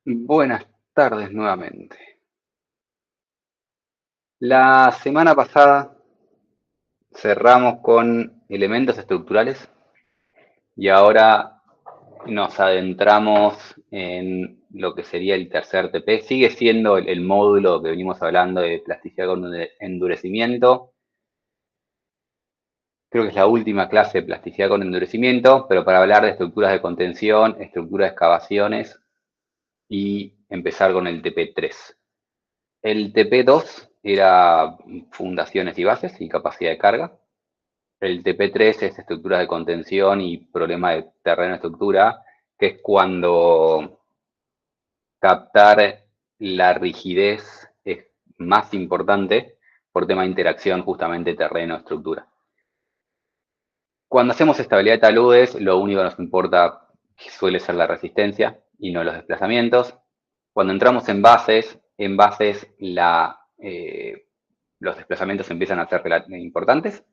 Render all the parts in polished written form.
Buenas tardes nuevamente. La semana pasada cerramos con elementos estructurales y ahora nos adentramos en lo que sería el tercer TP. Sigue siendo el módulo que venimos hablando de plasticidad con endurecimiento. Creo que es la última clase de plasticidad con endurecimiento, pero para hablar de estructuras de contención, estructuras de excavaciones y empezar con el TP3. El TP2 era fundaciones y bases y capacidad de carga. El TP3 es estructuras de contención y problema de terreno estructura, que es cuando captar la rigidez es más importante por tema de interacción justamente terreno-estructura. Cuando hacemos estabilidad de taludes, lo único que nos importa suele ser la resistencia y no los desplazamientos. Cuando entramos en bases los desplazamientos empiezan a ser importantes,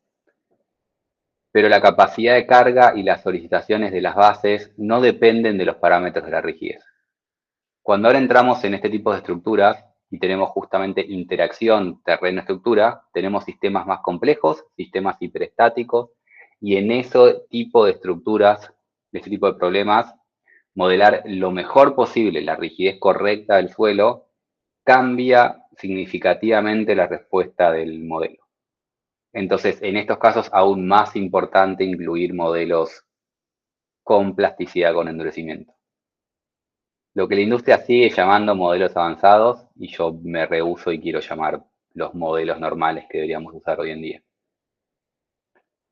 pero la capacidad de carga y las solicitaciones de las bases no dependen de los parámetros de la rigidez. Cuando ahora entramos en este tipo de estructuras y tenemos justamente interacción terreno-estructura, tenemos sistemas más complejos, sistemas hiperestáticos, y en ese tipo de estructuras, de este tipo de problemas, modelar lo mejor posible la rigidez correcta del suelo cambia significativamente la respuesta del modelo. Entonces, en estos casos, aún más importante incluir modelos con plasticidad, con endurecimiento. Lo que la industria sigue llamando modelos avanzados, y yo me rehúso y quiero llamar los modelos normales que deberíamos usar hoy en día.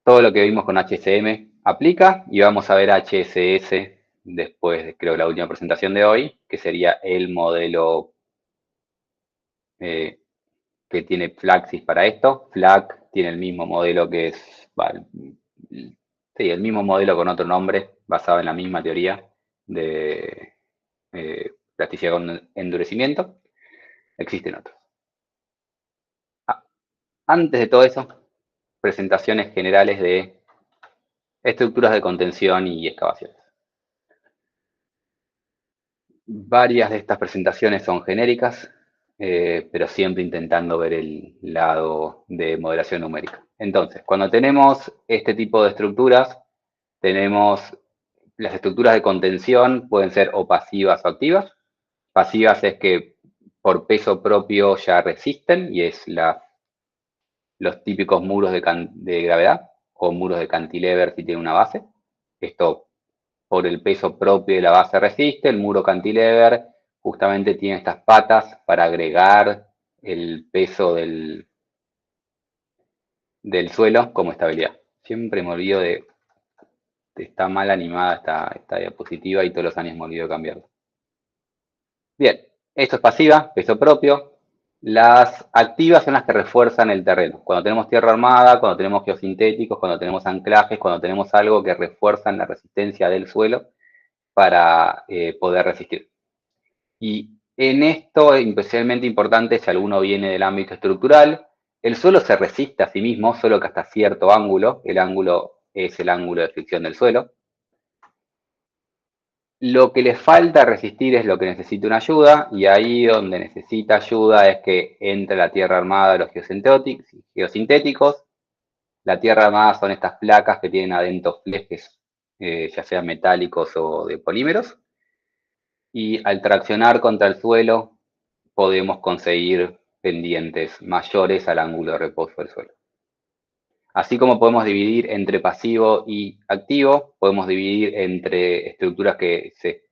Todo lo que vimos con HSM aplica y vamos a ver HSS después de, creo, la última presentación de hoy, que sería el modelo que tiene Flaxis para esto. FLAC tiene el mismo modelo que es, sí, el mismo modelo con otro nombre, basado en la misma teoría de plasticidad con endurecimiento. Existen otros. Ah, antes de todo eso, presentaciones generales de estructuras de contención y excavaciones. Varias de estas presentaciones son genéricas, pero siempre intentando ver el lado de modelación numérica. Entonces, cuando tenemos este tipo de estructuras, tenemos las estructuras de contención, pueden ser o pasivas o activas. Pasivas es que por peso propio ya resisten y es los típicos muros de gravedad o muros de cantilever si tiene una base. Esto por el peso propio de la base resiste. El muro cantilever justamente tiene estas patas para agregar el peso del suelo como estabilidad. Siempre me olvido está mal animada esta diapositiva y todos los años me olvido de cambiarla. Bien, esto es pasiva, peso propio. Las activas son las que refuerzan el terreno. Cuando tenemos tierra armada, cuando tenemos geosintéticos, cuando tenemos anclajes, cuando tenemos algo que refuerzan la resistencia del suelo para poder resistir. Y en esto, especialmente importante, si alguno viene del ámbito estructural, el suelo se resiste a sí mismo, solo que hasta cierto ángulo. El ángulo es el ángulo de fricción del suelo. Lo que le falta resistir es lo que necesita una ayuda, y ahí donde necesita ayuda es que entre la tierra armada de los geosintéticos. La tierra armada son estas placas que tienen adentro flejes, ya sean metálicos o de polímeros, y al traccionar contra el suelo podemos conseguir pendientes mayores al ángulo de reposo del suelo. Así como podemos dividir entre pasivo y activo, podemos dividir entre estructuras que se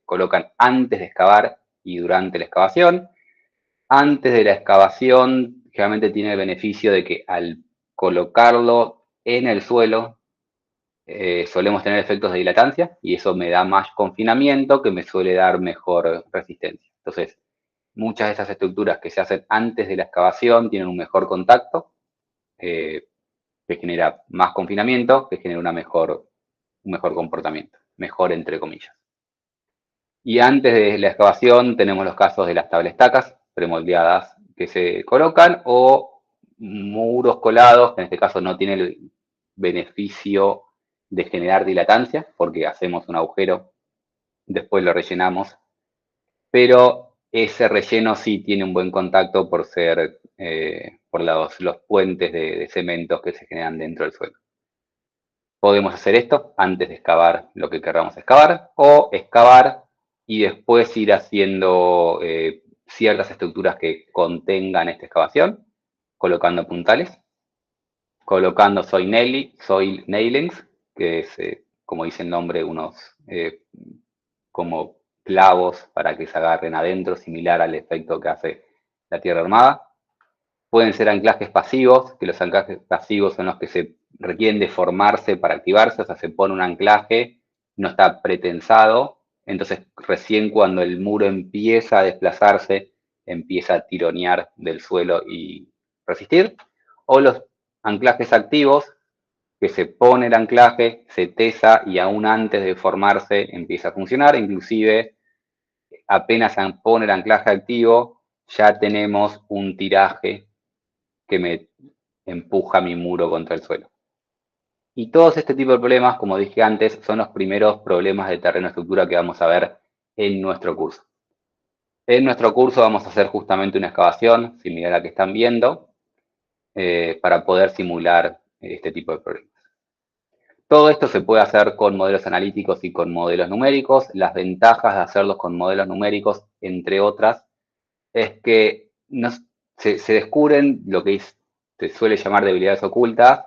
colocan antes de excavar y durante la excavación. Antes de la excavación, generalmente tiene el beneficio de que al colocarlo en el suelo, solemos tener efectos de dilatancia y eso me da más confinamiento que me suele dar mejor resistencia. Entonces, muchas de esas estructuras que se hacen antes de la excavación tienen un mejor contacto, que genera más confinamiento, que genera un mejor comportamiento, mejor entre comillas. Y antes de la excavación tenemos los casos de las tablestacas premoldeadas que se colocan o muros colados, que en este caso no tiene el beneficio de generar dilatancia, porque hacemos un agujero, después lo rellenamos pero ese relleno sí tiene un buen contacto por ser, por los puentes de cementos que se generan dentro del suelo. Podemos hacer esto antes de excavar lo que queramos excavar, o excavar y después ir haciendo ciertas estructuras que contengan esta excavación, colocando puntales, colocando soil nailings, que es, como dice el nombre, unos como clavos para que se agarren adentro, similar al efecto que hace la tierra armada. Pueden ser anclajes pasivos, que los anclajes pasivos son los que se requieren de formarse para activarse, o sea, se pone un anclaje, no está pretensado, entonces recién cuando el muro empieza a desplazarse, empieza a tironear del suelo y resistir. O los anclajes activos, que se pone el anclaje, se tesa y aún antes de formarse empieza a funcionar, inclusive apenas pone el anclaje activo, ya tenemos un tiraje que me empuja mi muro contra el suelo. Y todos este tipo de problemas, como dije antes, son los primeros problemas de terreno estructura que vamos a ver en nuestro curso. En nuestro curso vamos a hacer justamente una excavación similar a la que están viendo para poder simular este tipo de problemas. Todo esto se puede hacer con modelos analíticos y con modelos numéricos. Las ventajas de hacerlos con modelos numéricos, entre otras, es que se descubren lo que se suele llamar debilidades ocultas,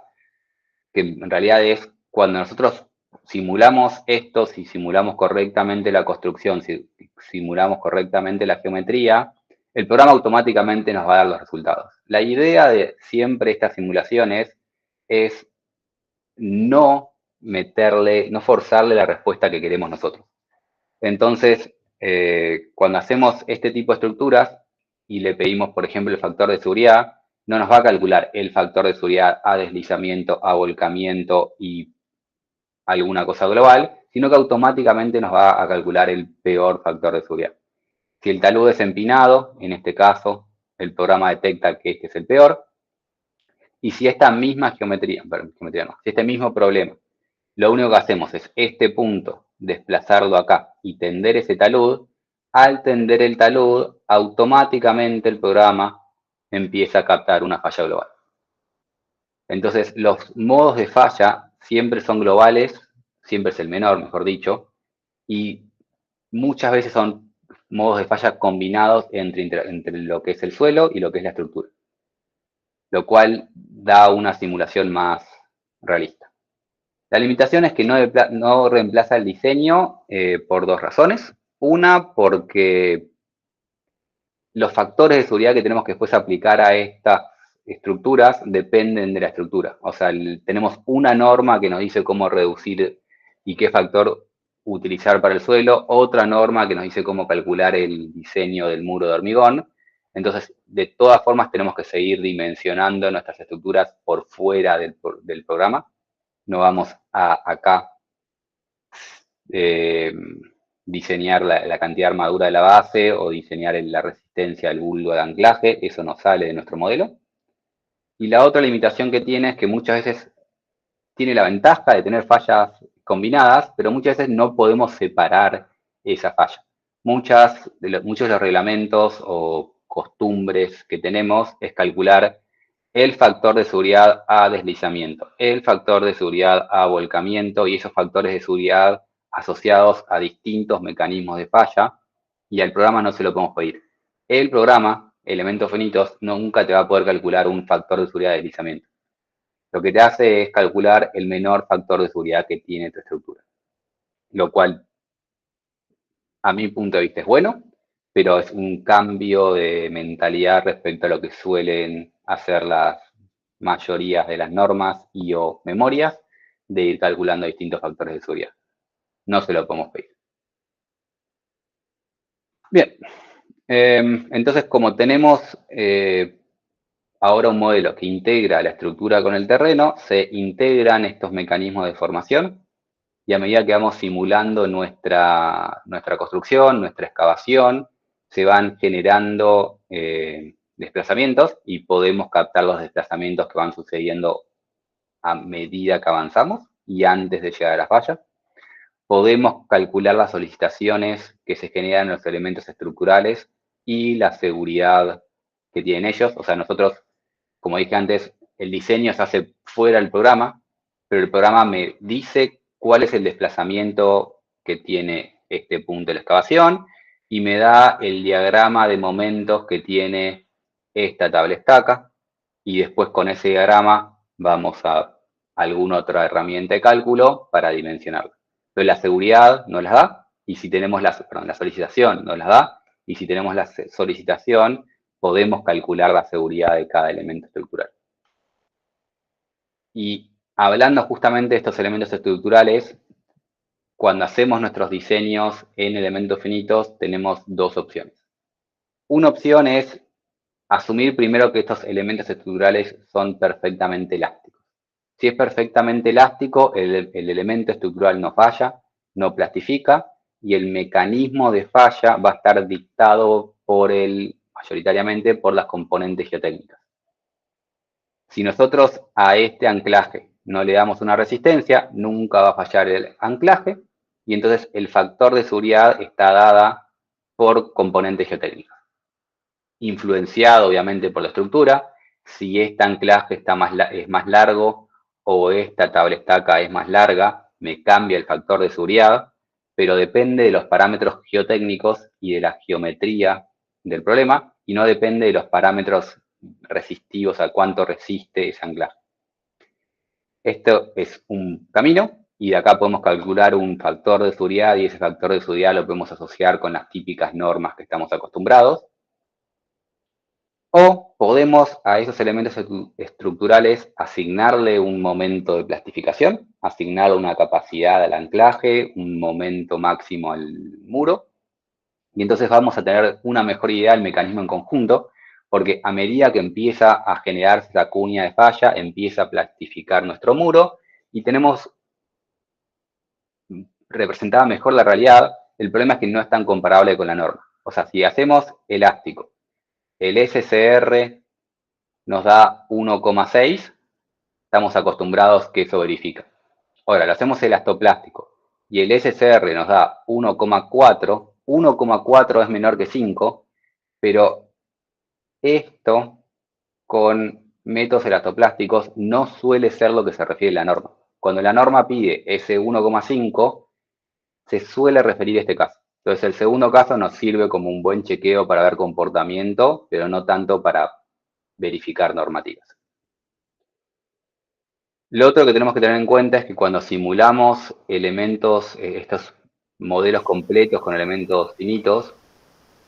que en realidad es cuando nosotros simulamos esto, si simulamos correctamente la construcción, si simulamos correctamente la geometría, el programa automáticamente nos va a dar los resultados. La idea de siempre estas simulaciones es no meterle, no forzarle la respuesta que queremos nosotros. Entonces, cuando hacemos este tipo de estructuras y le pedimos, por ejemplo, el factor de seguridad, no nos va a calcular el factor de seguridad a deslizamiento, a volcamiento y alguna cosa global, sino que automáticamente nos va a calcular el peor factor de seguridad. Si el talud es empinado, en este caso, el programa detecta que este es el peor. Y si esta misma geometría no, si este mismo problema, lo único que hacemos es este punto, desplazarlo acá y tender ese talud, al tender el talud, automáticamente el programa empieza a captar una falla global. Entonces, los modos de falla siempre son globales, siempre es el menor, mejor dicho, y muchas veces son modos de falla combinados entre lo que es el suelo y lo que es la estructura, lo cual da una simulación más realista. La limitación es que no reemplaza el diseño por dos razones. Una, porque los factores de seguridad que tenemos que después aplicar a estas estructuras dependen de la estructura. O sea, tenemos una norma que nos dice cómo reducir y qué factor utilizar para el suelo, otra norma que nos dice cómo calcular el diseño del muro de hormigón. Entonces, de todas formas, tenemos que seguir dimensionando nuestras estructuras por fuera del programa. No vamos a acá diseñar la cantidad de armadura de la base o diseñar la resistencia del bulbo de anclaje, eso no sale de nuestro modelo. Y la otra limitación que tiene es que muchas veces tiene la ventaja de tener fallas combinadas, pero muchas veces no podemos separar esa falla. Muchos de los reglamentos o costumbres que tenemos es calcular el factor de seguridad a deslizamiento, el factor de seguridad a volcamiento y esos factores de seguridad asociados a distintos mecanismos de falla, y al programa no se lo podemos pedir. El programa, elementos finitos, nunca te va a poder calcular un factor de seguridad de deslizamiento. Lo que te hace es calcular el menor factor de seguridad que tiene tu estructura, lo cual a mi punto de vista es bueno, pero es un cambio de mentalidad respecto a lo que suelen hacer las mayorías de las normas y o memorias de ir calculando distintos factores de seguridad. No se lo podemos pedir. Bien, entonces como tenemos ahora un modelo que integra la estructura con el terreno, se integran estos mecanismos de formación y a medida que vamos simulando nuestra construcción, nuestra excavación, se van generando desplazamientos y podemos captar los desplazamientos que van sucediendo a medida que avanzamos y antes de llegar a la falla. podemos calcular las solicitaciones que se generan en los elementos estructurales y la seguridad que tienen ellos. O sea, nosotros, como dije antes, el diseño se hace fuera del programa, pero el programa me dice cuál es el desplazamiento que tiene este punto de la excavación y me da el diagrama de momentos que tiene esta tabla estaca, y después con ese diagrama vamos a alguna otra herramienta de cálculo para dimensionarlo. Entonces la seguridad nos las da, y si tenemos la solicitación nos las da, y si tenemos la solicitación podemos calcular la seguridad de cada elemento estructural. Y hablando justamente de estos elementos estructurales, cuando hacemos nuestros diseños en elementos finitos tenemos dos opciones. Una opción es asumir primero que estos elementos estructurales son perfectamente elásticos. Si es perfectamente elástico, el elemento estructural no falla, no plastifica, y el mecanismo de falla va a estar dictado mayoritariamente por las componentes geotécnicas. Si nosotros a este anclaje no le damos una resistencia, nunca va a fallar el anclaje, y entonces el factor de seguridad está dada por componentes geotécnicas. Influenciado obviamente por la estructura, si este anclaje es más largo o esta tabla estaca es más larga, me cambia el factor de seguridad, pero depende de los parámetros geotécnicos y de la geometría del problema, y no depende de los parámetros resistivos, a cuánto resiste ese anclaje. Esto es un camino, y de acá podemos calcular un factor de seguridad, y ese factor de seguridad lo podemos asociar con las típicas normas que estamos acostumbrados. O podemos a esos elementos estructurales asignarle un momento de plastificación, asignarle una capacidad al anclaje, un momento máximo al muro, y entonces vamos a tener una mejor idea del mecanismo en conjunto, porque a medida que empieza a generarse la cuña de falla, empieza a plastificar nuestro muro, y tenemos representada mejor la realidad. El problema es que no es tan comparable con la norma. O sea, si hacemos elástico, el SCR nos da 1,6, estamos acostumbrados que eso verifica. Ahora, lo hacemos elastoplástico y el SCR nos da 1,4, 1,4 es menor que 5, pero esto con métodos elastoplásticos no suele ser lo que se refiere a la norma. Cuando la norma pide ese 1,5, se suele referir a este caso. Entonces, el segundo caso nos sirve como un buen chequeo para ver comportamiento, pero no tanto para verificar normativas. Lo otro que tenemos que tener en cuenta es que cuando simulamos elementos, estos modelos completos con elementos finitos,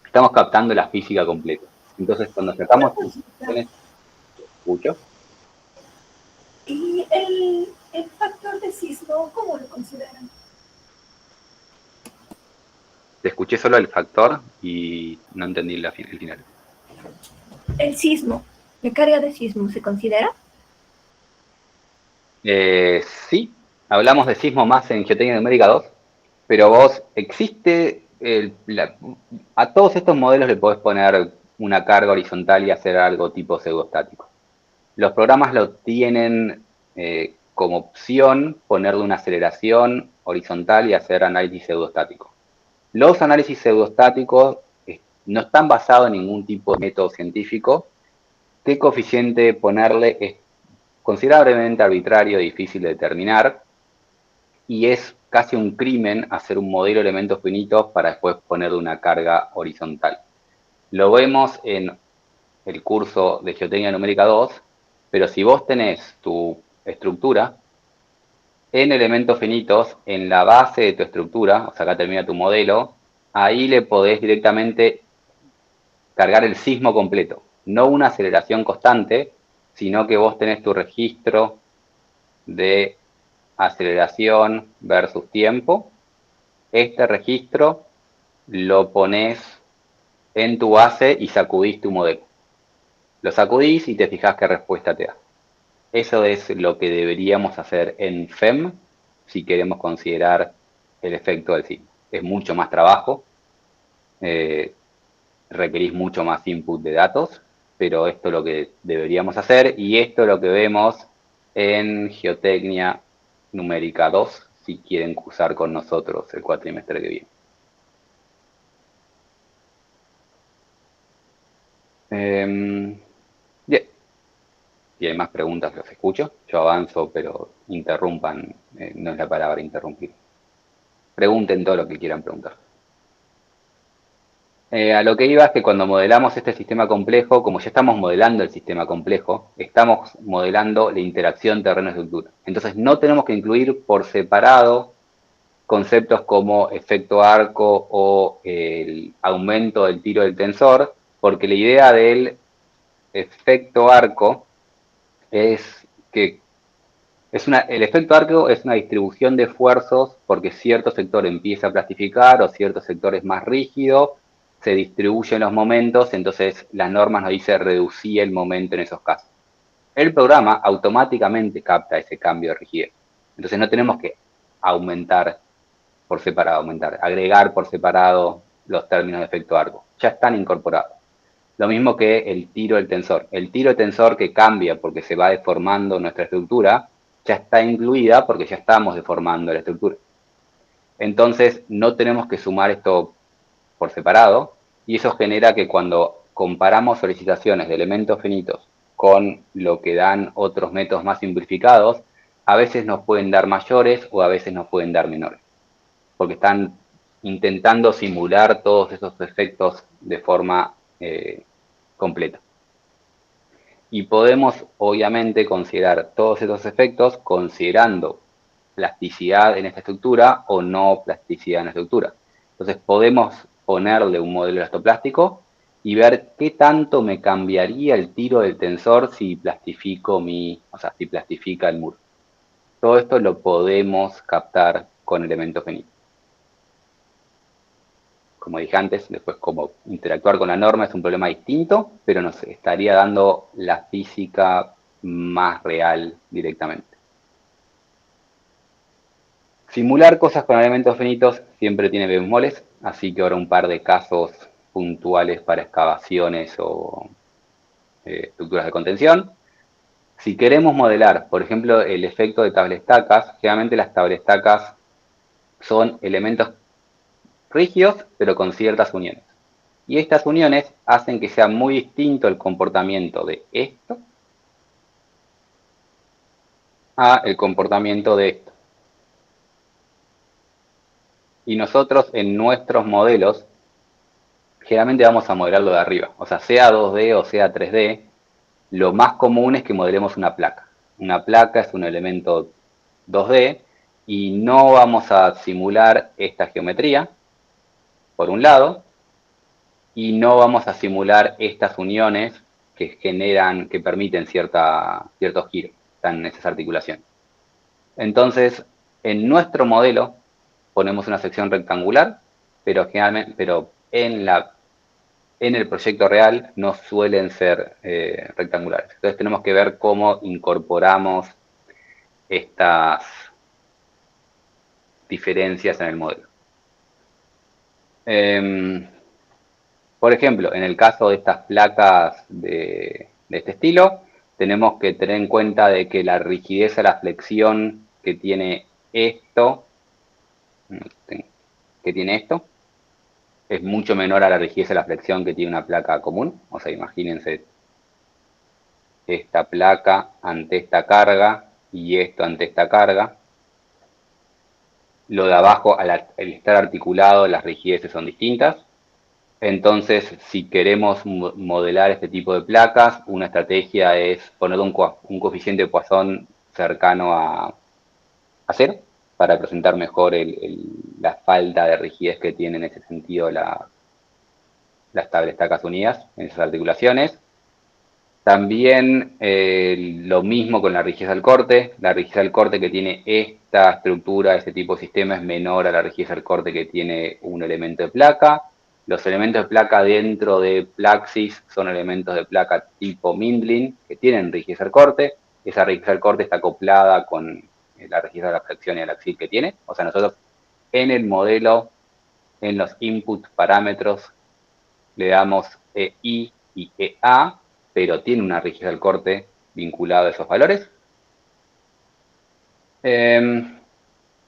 estamos captando la física completa. Entonces, cuando sacamos funciones, ¿escucho? ¿Y el factor de sismo, cómo lo consideran? Te escuché solo el factor y no entendí el final. El sismo, la carga de sismo, ¿se considera? Sí, hablamos de sismo más en Geotécnica Numérica 2, pero a todos estos modelos le podés poner una carga horizontal y hacer algo tipo pseudostático. Los programas lo tienen como opción ponerle una aceleración horizontal y hacer análisis pseudostático. Los análisis pseudostáticos no están basados en ningún tipo de método científico. ¿Qué coeficiente ponerle? Es considerablemente arbitrario, difícil de determinar, y es casi un crimen hacer un modelo de elementos finitos para después ponerle una carga horizontal. Lo vemos en el curso de Geotécnica Numérica 2, pero si vos tenés tu estructura en elementos finitos, en la base de tu estructura, o sea, acá termina tu modelo, ahí le podés directamente cargar el sismo completo, no una aceleración constante, sino que vos tenés tu registro de aceleración versus tiempo. Este registro lo pones en tu base y sacudís tu modelo. Lo sacudís y te fijás qué respuesta te da. Eso es lo que deberíamos hacer en FEM si queremos considerar el efecto del sismo. Es mucho más trabajo, requerís mucho más input de datos, pero esto es lo que deberíamos hacer, y esto es lo que vemos en Geotecnia Numérica 2, si quieren cursar con nosotros el cuatrimestre que viene. Bien. Si hay más preguntas, los escucho. Yo avanzo, pero interrumpan, no es la palabra interrumpir. Pregunten todo lo que quieran preguntar. A lo que iba es que cuando modelamos este sistema complejo, como ya estamos modelando el sistema complejo, estamos modelando la interacción terreno-estructura. Entonces no tenemos que incluir por separado conceptos como efecto arco o el aumento del tiro del tensor, porque la idea del efecto arco es que el efecto arco es una distribución de esfuerzos porque cierto sector empieza a plastificar o cierto sector es más rígido, se distribuyen los momentos, entonces las normas nos dice reducir el momento en esos casos. El programa automáticamente capta ese cambio de rigidez. Entonces no tenemos que aumentar por separado, agregar por separado los términos de efecto arco. Ya están incorporados. Lo mismo que el tiro del tensor. El tiro del tensor que cambia porque se va deformando nuestra estructura, ya está incluida porque ya estamos deformando la estructura. Entonces, no tenemos que sumar esto por separado y eso genera que cuando comparamos solicitaciones de elementos finitos con lo que dan otros métodos más simplificados, a veces nos pueden dar mayores o a veces nos pueden dar menores, porque están intentando simular todos esos efectos de forma completa. Y podemos, obviamente, considerar todos esos efectos considerando plasticidad en esta estructura o no plasticidad en la estructura. Entonces, podemos ponerle un modelo elastoplástico y ver qué tanto me cambiaría el tiro del tensor si plastifico si plastifica el muro. Todo esto lo podemos captar con elementos finitos. Como dije antes, después cómo interactuar con la norma es un problema distinto, pero nos estaría dando la física más real directamente. Simular cosas con elementos finitos siempre tiene bemoles, así que ahora un par de casos puntuales para excavaciones o estructuras de contención. Si queremos modelar, por ejemplo, el efecto de tablestacas, generalmente las tablestacas son elementos rígidos, pero con ciertas uniones. Y estas uniones hacen que sea muy distinto el comportamiento de esto a el comportamiento de esto. Y nosotros en nuestros modelos, generalmente vamos a modelarlo de arriba. O sea 2D o sea 3D, lo más común es que modelemos una placa. Una placa es un elemento 2D y no vamos a simular esta geometría, por un lado, y no vamos a simular estas uniones que que permiten ciertos giros, están en esas articulaciones. Entonces, en nuestro modelo ponemos una sección rectangular, pero en el proyecto real no suelen ser rectangulares. Entonces tenemos que ver cómo incorporamos estas diferencias en el modelo. Por ejemplo, en el caso de estas placas de este estilo, tenemos que tener en cuenta de que la rigidez a la flexión que tiene esto, es mucho menor a la rigidez a la flexión que tiene una placa común. O sea, imagínense esta placa ante esta carga y esto ante esta carga. Lo de abajo, al estar articulado, las rigideces son distintas. Entonces, si queremos modelar este tipo de placas, una estrategia es poner un coeficiente de Poisson cercano a 0 para presentar mejor la falta de rigidez que tiene en ese sentido las tablestacas unidas en esas articulaciones. También lo mismo con la rigidez del corte. La rigidez del corte que tiene esta estructura, este tipo de sistema, es menor a la rigidez del corte que tiene un elemento de placa. Los elementos de placa dentro de Plaxis son elementos de placa tipo Mindlin, que tienen rigidez del corte. Esa rigidez del corte está acoplada con la rigidez de la flexión y el axil que tiene. O sea, nosotros en el modelo, en los input parámetros, le damos EI y EA, pero tiene una rigidez del corte vinculada a esos valores.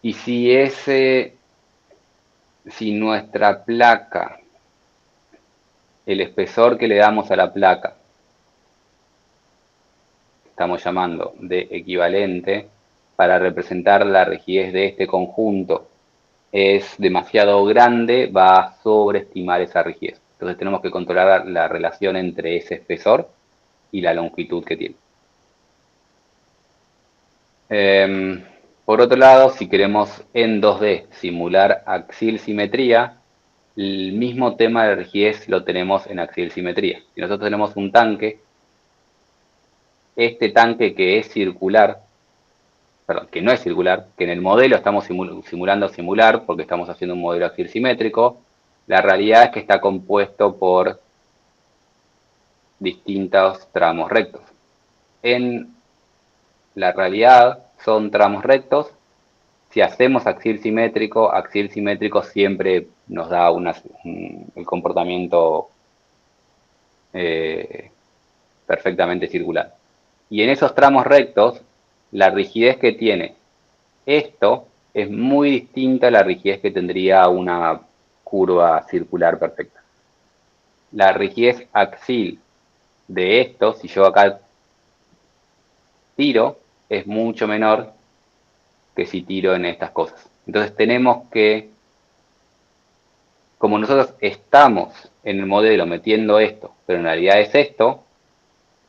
Y si nuestra placa, el espesor que le damos a la placa, estamos llamando de equivalente, para representar la rigidez de este conjunto, es demasiado grande, va a sobreestimar esa rigidez. Entonces tenemos que controlar la relación entre ese espesor y la longitud que tiene. Por otro lado, si queremos en 2D simular axial simetría, el mismo tema de rigidez lo tenemos en axial simetría. Si nosotros tenemos un tanque, este tanque que es circular, perdón, que no es circular, que en el modelo estamos simulando simular porque estamos haciendo un modelo axial simétrico, la realidad es que está compuesto por distintos tramos rectos. En la realidad son tramos rectos. Si hacemos axial simétrico siempre nos da el comportamiento perfectamente circular. Y en esos tramos rectos, la rigidez que tiene esto es muy distinta a la rigidez que tendría una curva circular perfecta. La rigidez axial de esto, si yo acá tiro, es mucho menor que si tiro en estas cosas. Entonces tenemos que, como nosotros estamos en el modelo metiendo esto, pero en realidad es esto,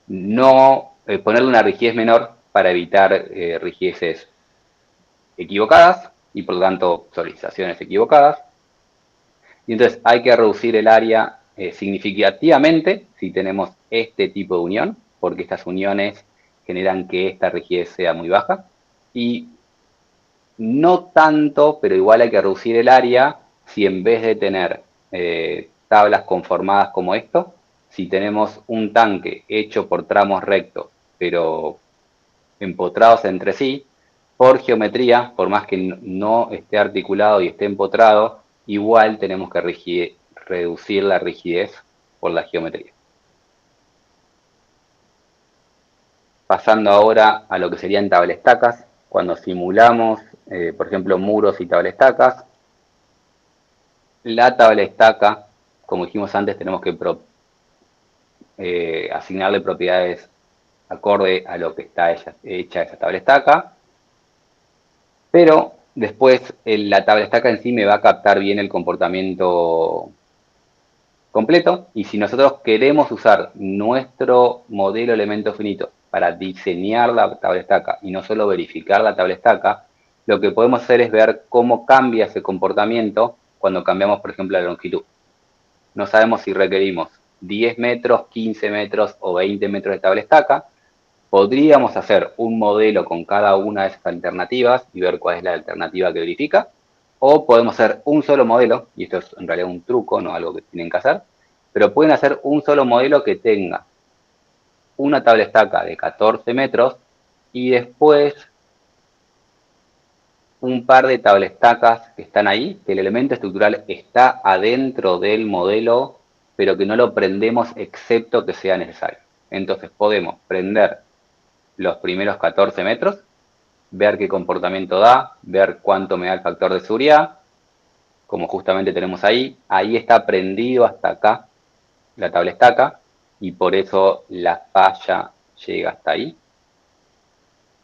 no ponerle una rigidez menor para evitar rigideces equivocadas y por lo tanto solicitaciones equivocadas. Y entonces hay que reducir el área significativamente si tenemos este tipo de unión, porque estas uniones generan que esta rigidez sea muy baja. Y no tanto, pero igual hay que reducir el área si en vez de tener tablas conformadas como esto, si tenemos un tanque hecho por tramos rectos, pero empotrados entre sí, por geometría, por más que no esté articulado y esté empotrado, igual tenemos que reducir la rigidez por la geometría. Pasando ahora a lo que serían tablestacas, cuando simulamos, por ejemplo, muros y tablestacas, la tablestaca, como dijimos antes, tenemos que asignarle propiedades acorde a lo que está hecha esa tablestaca, pero después la tablestaca en sí me va a captar bien el comportamiento completo, y si nosotros queremos usar nuestro modelo elemento finito para diseñar la tablestaca y no solo verificar la tablestaca, lo que podemos hacer es ver cómo cambia ese comportamiento cuando cambiamos, por ejemplo, la longitud. No sabemos si requerimos 10 metros, 15 metros o 20 metros de tablestaca. Podríamos hacer un modelo con cada una de esas alternativas y ver cuál es la alternativa que verifica. O podemos hacer un solo modelo, y esto es en realidad un truco, no algo que tienen que hacer, pero pueden hacer un solo modelo que tenga una tablestaca de 14 metros y después un par de tablestacas que están ahí, que el elemento estructural está adentro del modelo, pero que no lo prendemos excepto que sea necesario. Entonces podemos prender los primeros 14 metros, ver qué comportamiento da, ver cuánto me da el factor de seguridad, como justamente tenemos ahí está prendido hasta acá la tablestaca y por eso la falla llega hasta ahí.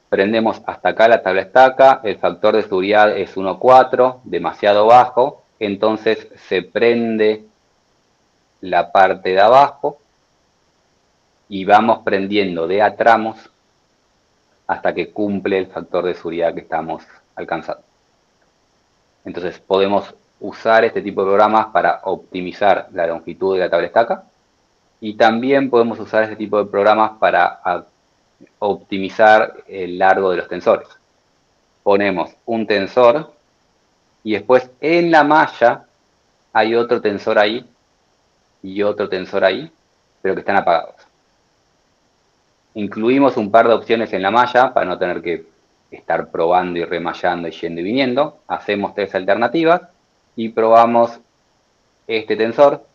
Prendemos hasta acá la tablestaca, el factor de seguridad es 1,4, demasiado bajo, entonces se prende la parte de abajo y vamos prendiendo de a tramos hasta que cumple el factor de seguridad que estamos alcanzando. Entonces podemos usar este tipo de programas para optimizar la longitud de la tablestaca y también podemos usar este tipo de programas para optimizar el largo de los tensores. Ponemos un tensor y después en la malla hay otro tensor ahí y otro tensor ahí, pero que están apagados. Incluimos un par de opciones en la malla para no tener que estar probando y remallando y yendo y viniendo. Hacemos 3 alternativas y probamos este tensor.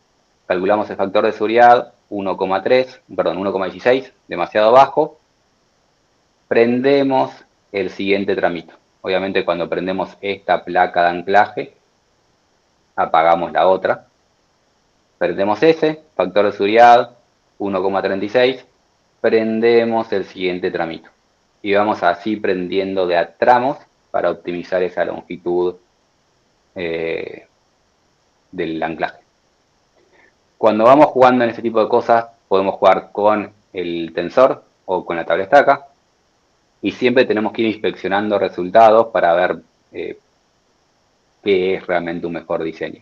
Calculamos el factor de seguridad 1,16, demasiado bajo. Prendemos el siguiente tramito. Obviamente cuando prendemos esta placa de anclaje, apagamos la otra. Prendemos ese, factor de seguridad 1,36, prendemos el siguiente tramito. Y vamos así prendiendo de a tramos para optimizar esa longitud del anclaje. Cuando vamos jugando en este tipo de cosas, podemos jugar con el tensor o con la tabla estaca, y siempre tenemos que ir inspeccionando resultados para ver qué es realmente un mejor diseño.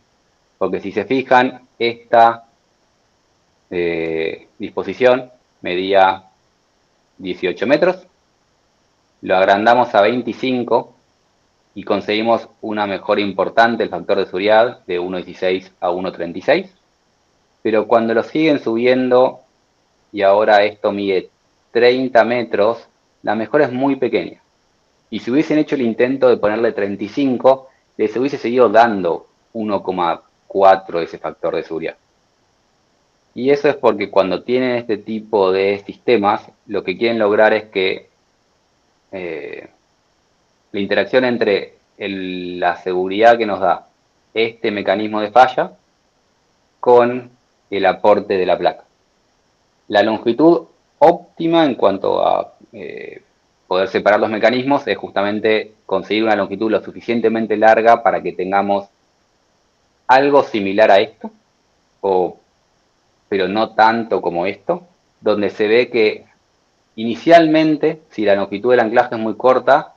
Porque si se fijan, esta disposición medía 18 metros, lo agrandamos a 25 y conseguimos una mejora importante, el factor de seguridad, de 1,16 a 1,36. Pero cuando lo siguen subiendo, y ahora esto mide 30 metros, la mejora es muy pequeña. Y si hubiesen hecho el intento de ponerle 35, les hubiese seguido dando 1,4 ese factor de seguridad. Y eso es porque cuando tienen este tipo de sistemas, lo que quieren lograr es que la interacción entre la seguridad que nos da este mecanismo de falla con el aporte de la placa. La longitud óptima en cuanto a poder separar los mecanismos es justamente conseguir una longitud lo suficientemente larga para que tengamos algo similar a esto, pero no tanto como esto, donde se ve que inicialmente, si la longitud del anclaje es muy corta,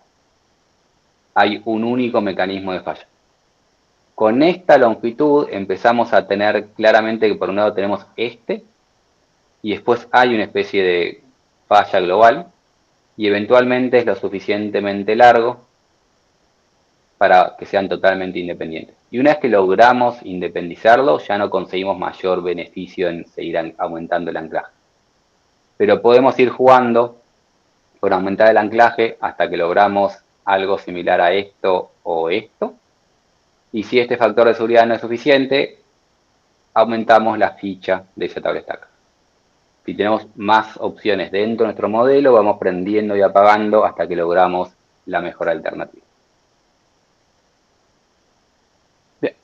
hay un único mecanismo de falla. Con esta longitud empezamos a tener claramente que por un lado tenemos este, y después hay una especie de falla global, y eventualmente es lo suficientemente largo para que sean totalmente independientes. Y una vez que logramos independizarlo, ya no conseguimos mayor beneficio en seguir aumentando el anclaje. Pero podemos ir jugando por aumentar el anclaje hasta que logramos algo similar a esto o esto. Y si este factor de seguridad no es suficiente, aumentamos la ficha de esa tabla estaca. Si tenemos más opciones dentro de nuestro modelo, vamos prendiendo y apagando hasta que logramos la mejor alternativa. Bien.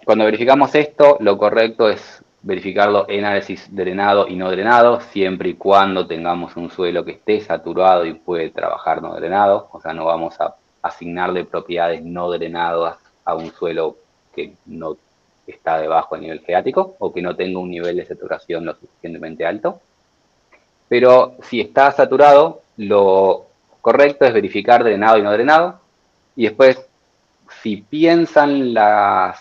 Cuando verificamos esto, lo correcto es verificarlo en análisis drenado y no drenado, siempre y cuando tengamos un suelo que esté saturado y puede trabajar no drenado. O sea, no vamos a asignarle propiedades no drenadas a un suelo que no está debajo del nivel freático o que no tenga un nivel de saturación lo suficientemente alto. Pero si está saturado, lo correcto es verificar drenado y no drenado. Y después, si piensan las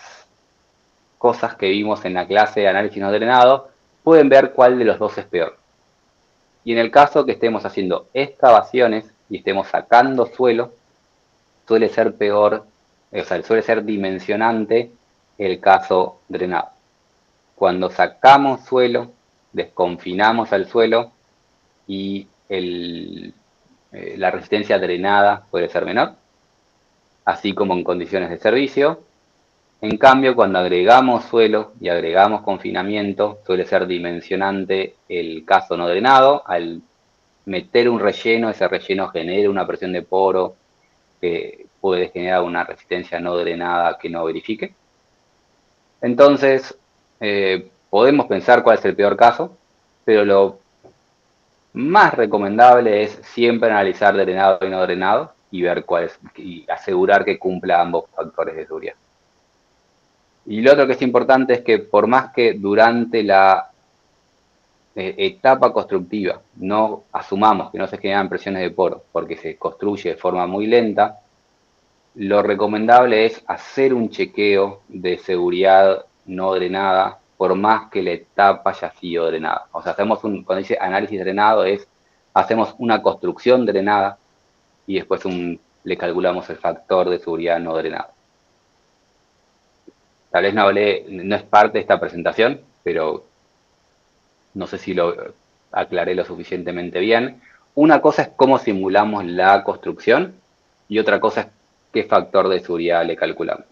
cosas que vimos en la clase de análisis no drenado, pueden ver cuál de los dos es peor. Y en el caso que estemos haciendo excavaciones y estemos sacando suelo, suele ser peor, o sea, suele ser dimensionante el caso drenado. Cuando sacamos suelo, desconfinamos al suelo y la resistencia drenada puede ser menor, así como en condiciones de servicio. En cambio, cuando agregamos suelo y agregamos confinamiento, suele ser dimensionante el caso no drenado. Al meter un relleno, ese relleno genera una presión de poro que puede generar una resistencia no drenada que no verifique. Entonces, podemos pensar cuál es el peor caso, pero lo más recomendable es siempre analizar drenado y no drenado y ver cuál es, y asegurar que cumpla ambos factores de seguridad. Y lo otro que es importante es que por más que durante la etapa constructiva no asumamos que no se generan presiones de poro porque se construye de forma muy lenta, lo recomendable es hacer un chequeo de seguridad no drenada por más que la etapa haya sido drenada. O sea, cuando dice análisis drenado hacemos una construcción drenada y después le calculamos el factor de seguridad no drenado. Tal vez no es parte de esta presentación, pero no sé si lo aclaré lo suficientemente bien. Una cosa es cómo simulamos la construcción y otra cosa es qué factor de seguridad le calculamos.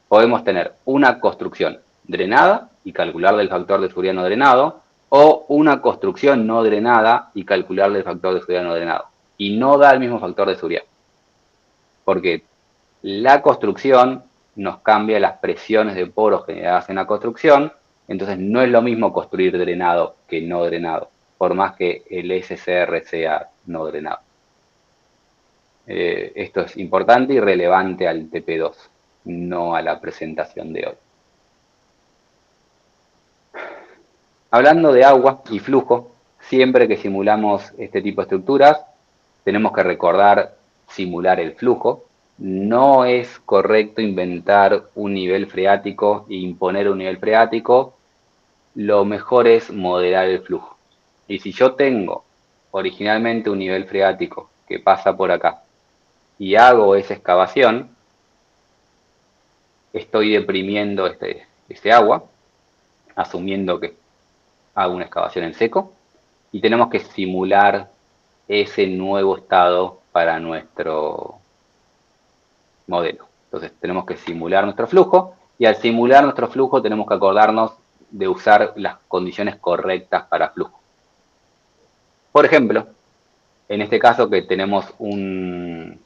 Podemos tener una construcción drenada y calcularle el factor de seguridad no drenado, o una construcción no drenada y calcularle el factor de seguridad no drenado. Y no da el mismo factor de seguridad. porque la construcción nos cambia las presiones de poros generadas en la construcción, entonces no es lo mismo construir drenado que no drenado, por más que el SCR sea no drenado. Esto es importante y relevante al TP2, no a la presentación de hoy. Hablando de agua y flujo, siempre que simulamos este tipo de estructuras, tenemos que recordar simular el flujo. No es correcto inventar un nivel freático e imponer un nivel freático. Lo mejor es moderar el flujo. Y si yo tengo originalmente un nivel freático que pasa por acá y hago esa excavación, estoy deprimiendo este agua, asumiendo que hago una excavación en seco, y tenemos que simular ese nuevo estado para nuestro modelo. Entonces tenemos que simular nuestro flujo, y al simular nuestro flujo tenemos que acordarnos de usar las condiciones correctas para flujo. Por ejemplo, en este caso que tenemos una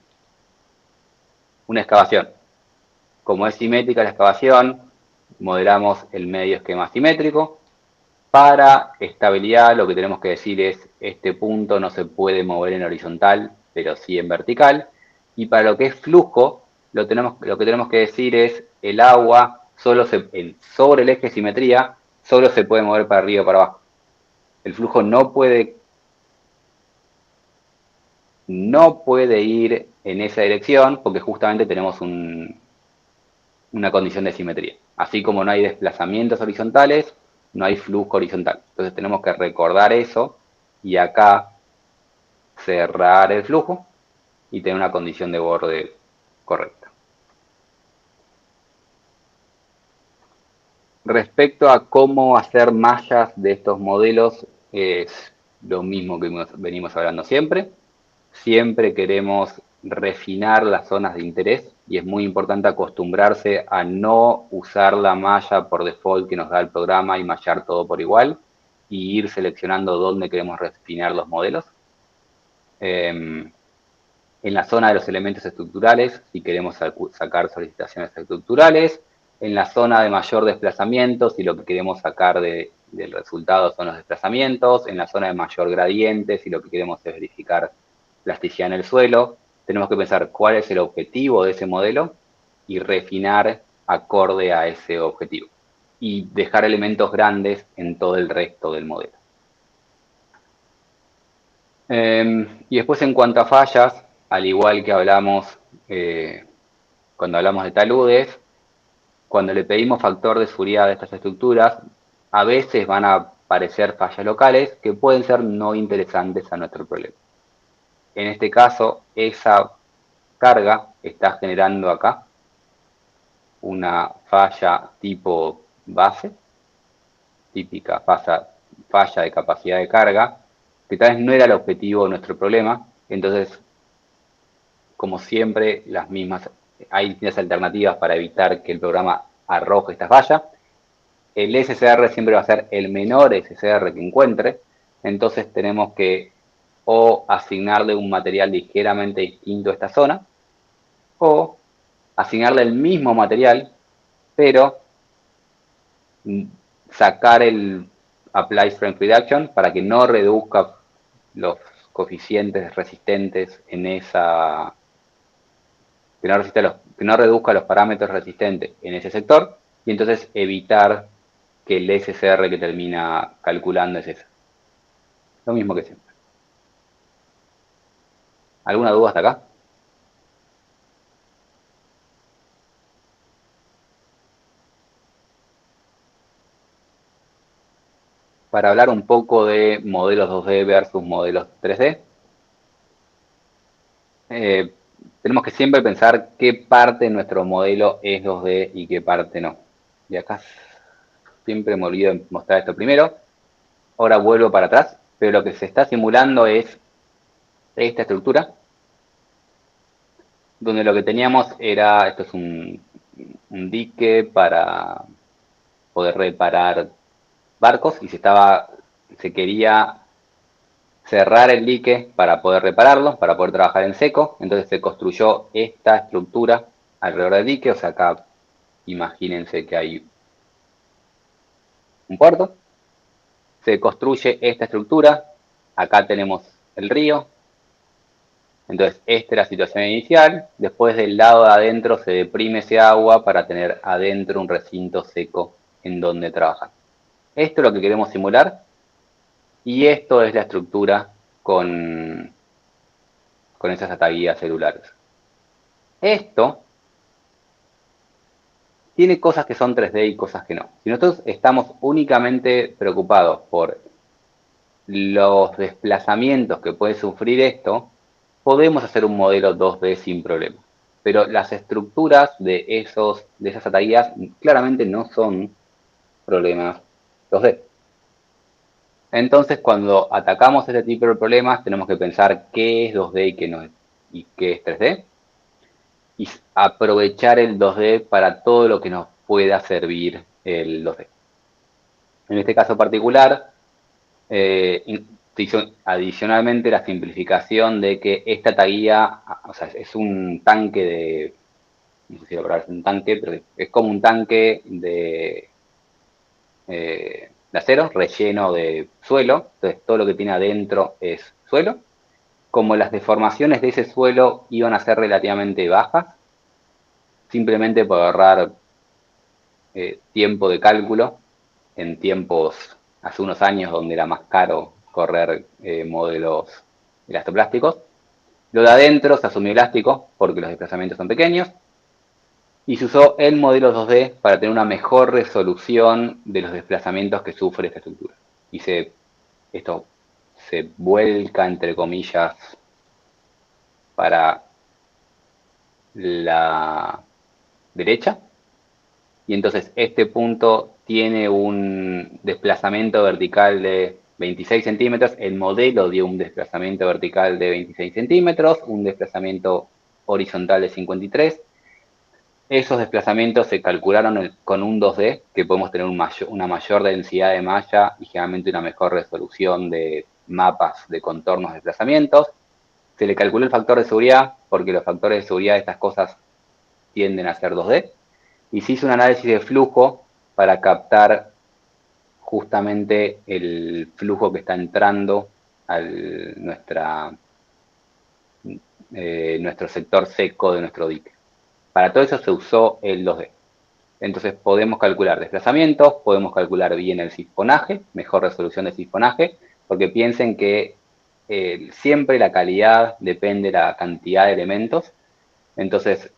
excavación. Como es simétrica la excavación, modelamos el medio esquema simétrico. Para estabilidad lo que tenemos que decir es, este punto no se puede mover en horizontal, pero sí en vertical. Y para lo que es flujo, lo que tenemos que decir es, el agua sobre el eje de simetría solo se puede mover para arriba o para abajo. El flujo no puede ir en esa dirección porque justamente tenemos una condición de simetría. Así como no hay desplazamientos horizontales, no hay flujo horizontal. Entonces tenemos que recordar eso y acá cerrar el flujo y tener una condición de borde correcta. Respecto a cómo hacer mallas de estos modelos, es lo mismo que venimos hablando siempre. Siempre queremos refinar las zonas de interés y es muy importante acostumbrarse a no usar la malla por default que nos da el programa y mallar todo por igual y ir seleccionando dónde queremos refinar los modelos. En la zona de los elementos estructurales, si queremos sacar solicitaciones estructurales, en la zona de mayor desplazamiento, si lo que queremos sacar del resultado son los desplazamientos, en la zona de mayor gradiente, si lo que queremos es verificar plasticidad en el suelo, tenemos que pensar cuál es el objetivo de ese modelo y refinar acorde a ese objetivo. Y dejar elementos grandes en todo el resto del modelo. Y después en cuanto a fallas, al igual que hablamos cuando hablamos de taludes, cuando le pedimos factor de seguridad de estas estructuras, a veces van a aparecer fallas locales que pueden ser no interesantes a nuestro problema. En este caso, esa carga está generando acá una falla tipo base, típica falla de capacidad de carga, que tal vez no era el objetivo de nuestro problema. Entonces, como siempre, hay distintas alternativas para evitar que el programa arroje esta falla. El SCR siempre va a ser el menor SCR que encuentre, entonces tenemos que o asignarle un material ligeramente distinto a esta zona, o asignarle el mismo material, pero sacar el Apply Strength Reduction para que no reduzca los coeficientes resistentes en esa, que no reduzca los parámetros resistentes en ese sector, y entonces evitar que el SCR que termina calculando es ese. Lo mismo que siempre. ¿Alguna duda hasta acá? Para hablar un poco de modelos 2D versus modelos 3D, tenemos que siempre pensar qué parte de nuestro modelo es 2D y qué parte no. Y acá siempre me olvido de mostrar esto primero. Ahora vuelvo para atrás, pero lo que se está simulando es esta estructura, donde lo que teníamos era, esto es un dique para poder reparar barcos y se quería cerrar el dique para poder repararlo, para poder trabajar en seco. Entonces se construyó esta estructura alrededor del dique. O sea, acá imagínense que hay un puerto. Se construye esta estructura. Acá tenemos el río. Entonces, esta es la situación inicial. Después del lado de adentro se deprime ese agua para tener adentro un recinto seco en donde trabajar. Esto es lo que queremos simular. Y esto es la estructura con esas ataguías celulares. Esto tiene cosas que son 3D y cosas que no. Si nosotros estamos únicamente preocupados por los desplazamientos que puede sufrir esto, podemos hacer un modelo 2D sin problema. Pero las estructuras de esas ataguías claramente no son problemas 2D. Entonces, cuando atacamos este tipo de problemas, tenemos que pensar qué es 2D y qué no es, y qué es 3D, y aprovechar el 2D para todo lo que nos pueda servir el 2D. En este caso particular, adicionalmente la simplificación de que esta taguía, o sea, es un tanque de, no sé si la palabra es un tanque, pero es como un tanque de acero relleno de suelo. Entonces todo lo que tiene adentro es suelo. Como las deformaciones de ese suelo iban a ser relativamente bajas, simplemente por ahorrar tiempo de cálculo en tiempos hace unos años donde era más caro correr modelos elastoplásticos. Lo de adentro se asumió elástico porque los desplazamientos son pequeños y se usó el modelo 2D para tener una mejor resolución de los desplazamientos que sufre esta estructura. Y esto se vuelca, entre comillas, para la derecha. Y entonces este punto tiene un desplazamiento vertical de 26 centímetros. El modelo dio un desplazamiento vertical de 26 centímetros, un desplazamiento horizontal de 53. Esos desplazamientos se calcularon con un 2D, que podemos tener una mayor densidad de malla y generalmente una mejor resolución de mapas de contornos de desplazamientos. Se le calculó el factor de seguridad, porque los factores de seguridad de estas cosas tienden a ser 2D. Y se hizo un análisis de flujo para captar justamente el flujo que está entrando a nuestro sector seco de nuestro dique. Para todo eso se usó el 2D. Entonces podemos calcular desplazamientos, podemos calcular bien el sifponaje, mejor resolución de sifponaje, porque piensen que siempre la calidad depende de la cantidad de elementos. Entonces,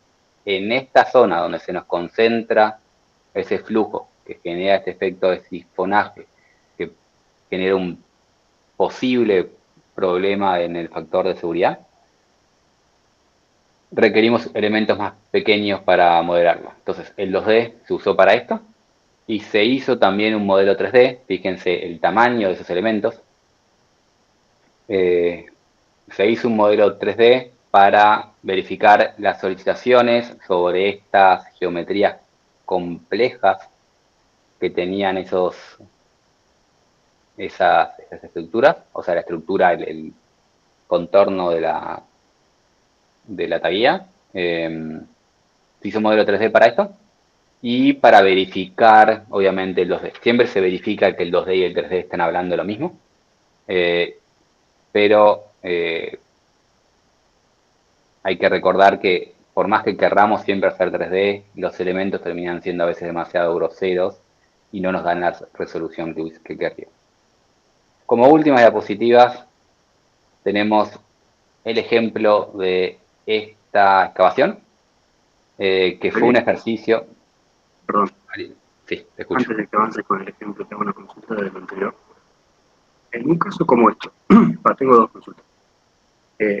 en esta zona donde se nos concentra ese flujo que genera este efecto de sifponaje, que genera un posible problema en el factor de seguridad, requerimos elementos más pequeños para modelarlo. Entonces, el 2D se usó para esto y se hizo también un modelo 3D. Fíjense el tamaño de esos elementos. Se hizo un modelo 3D para verificar las solicitaciones sobre estas geometrías complejas que tenían esas estructuras, o sea, la estructura, el contorno de la taguilla. Se hizo un modelo 3D para esto y para verificar, obviamente, el 2D. Siempre se verifica que el 2D y el 3D están hablando lo mismo, pero hay que recordar que por más que querramos siempre hacer 3D, los elementos terminan siendo a veces demasiado groseros y no nos dan la resolución que querríamos. Como últimas diapositivas tenemos el ejemplo de esta excavación, que fue un ejercicio. Perdón. Sí, te escucho. Antes de que avance con el ejemplo, tengo una consulta del anterior. En un caso como esto, tengo dos consultas.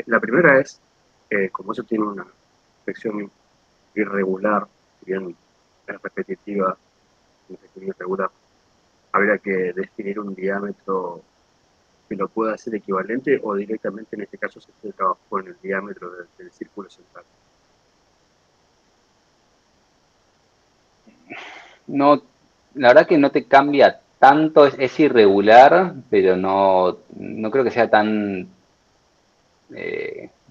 La primera es, como eso tiene una sección irregular, si bien es repetitiva, una sección irregular, habría que definir un diámetro que lo pueda hacer equivalente o directamente en este caso se trabajó con el diámetro del círculo central. No, la verdad que no te cambia tanto, es irregular, pero no creo que sea tan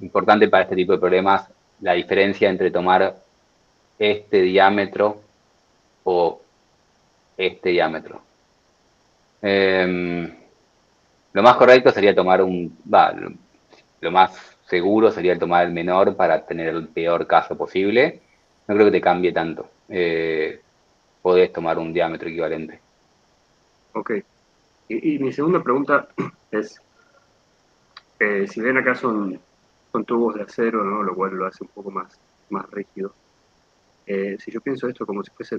importante para este tipo de problemas la diferencia entre tomar este diámetro o este diámetro. Lo más correcto sería tomar lo más seguro sería tomar el menor para tener el peor caso posible. No creo que te cambie tanto. Podés tomar un diámetro equivalente. Ok. Y mi segunda pregunta es, si ven acá son tubos de acero, ¿no? Lo cual lo hace un poco más rígido. Si yo pienso esto como si fuese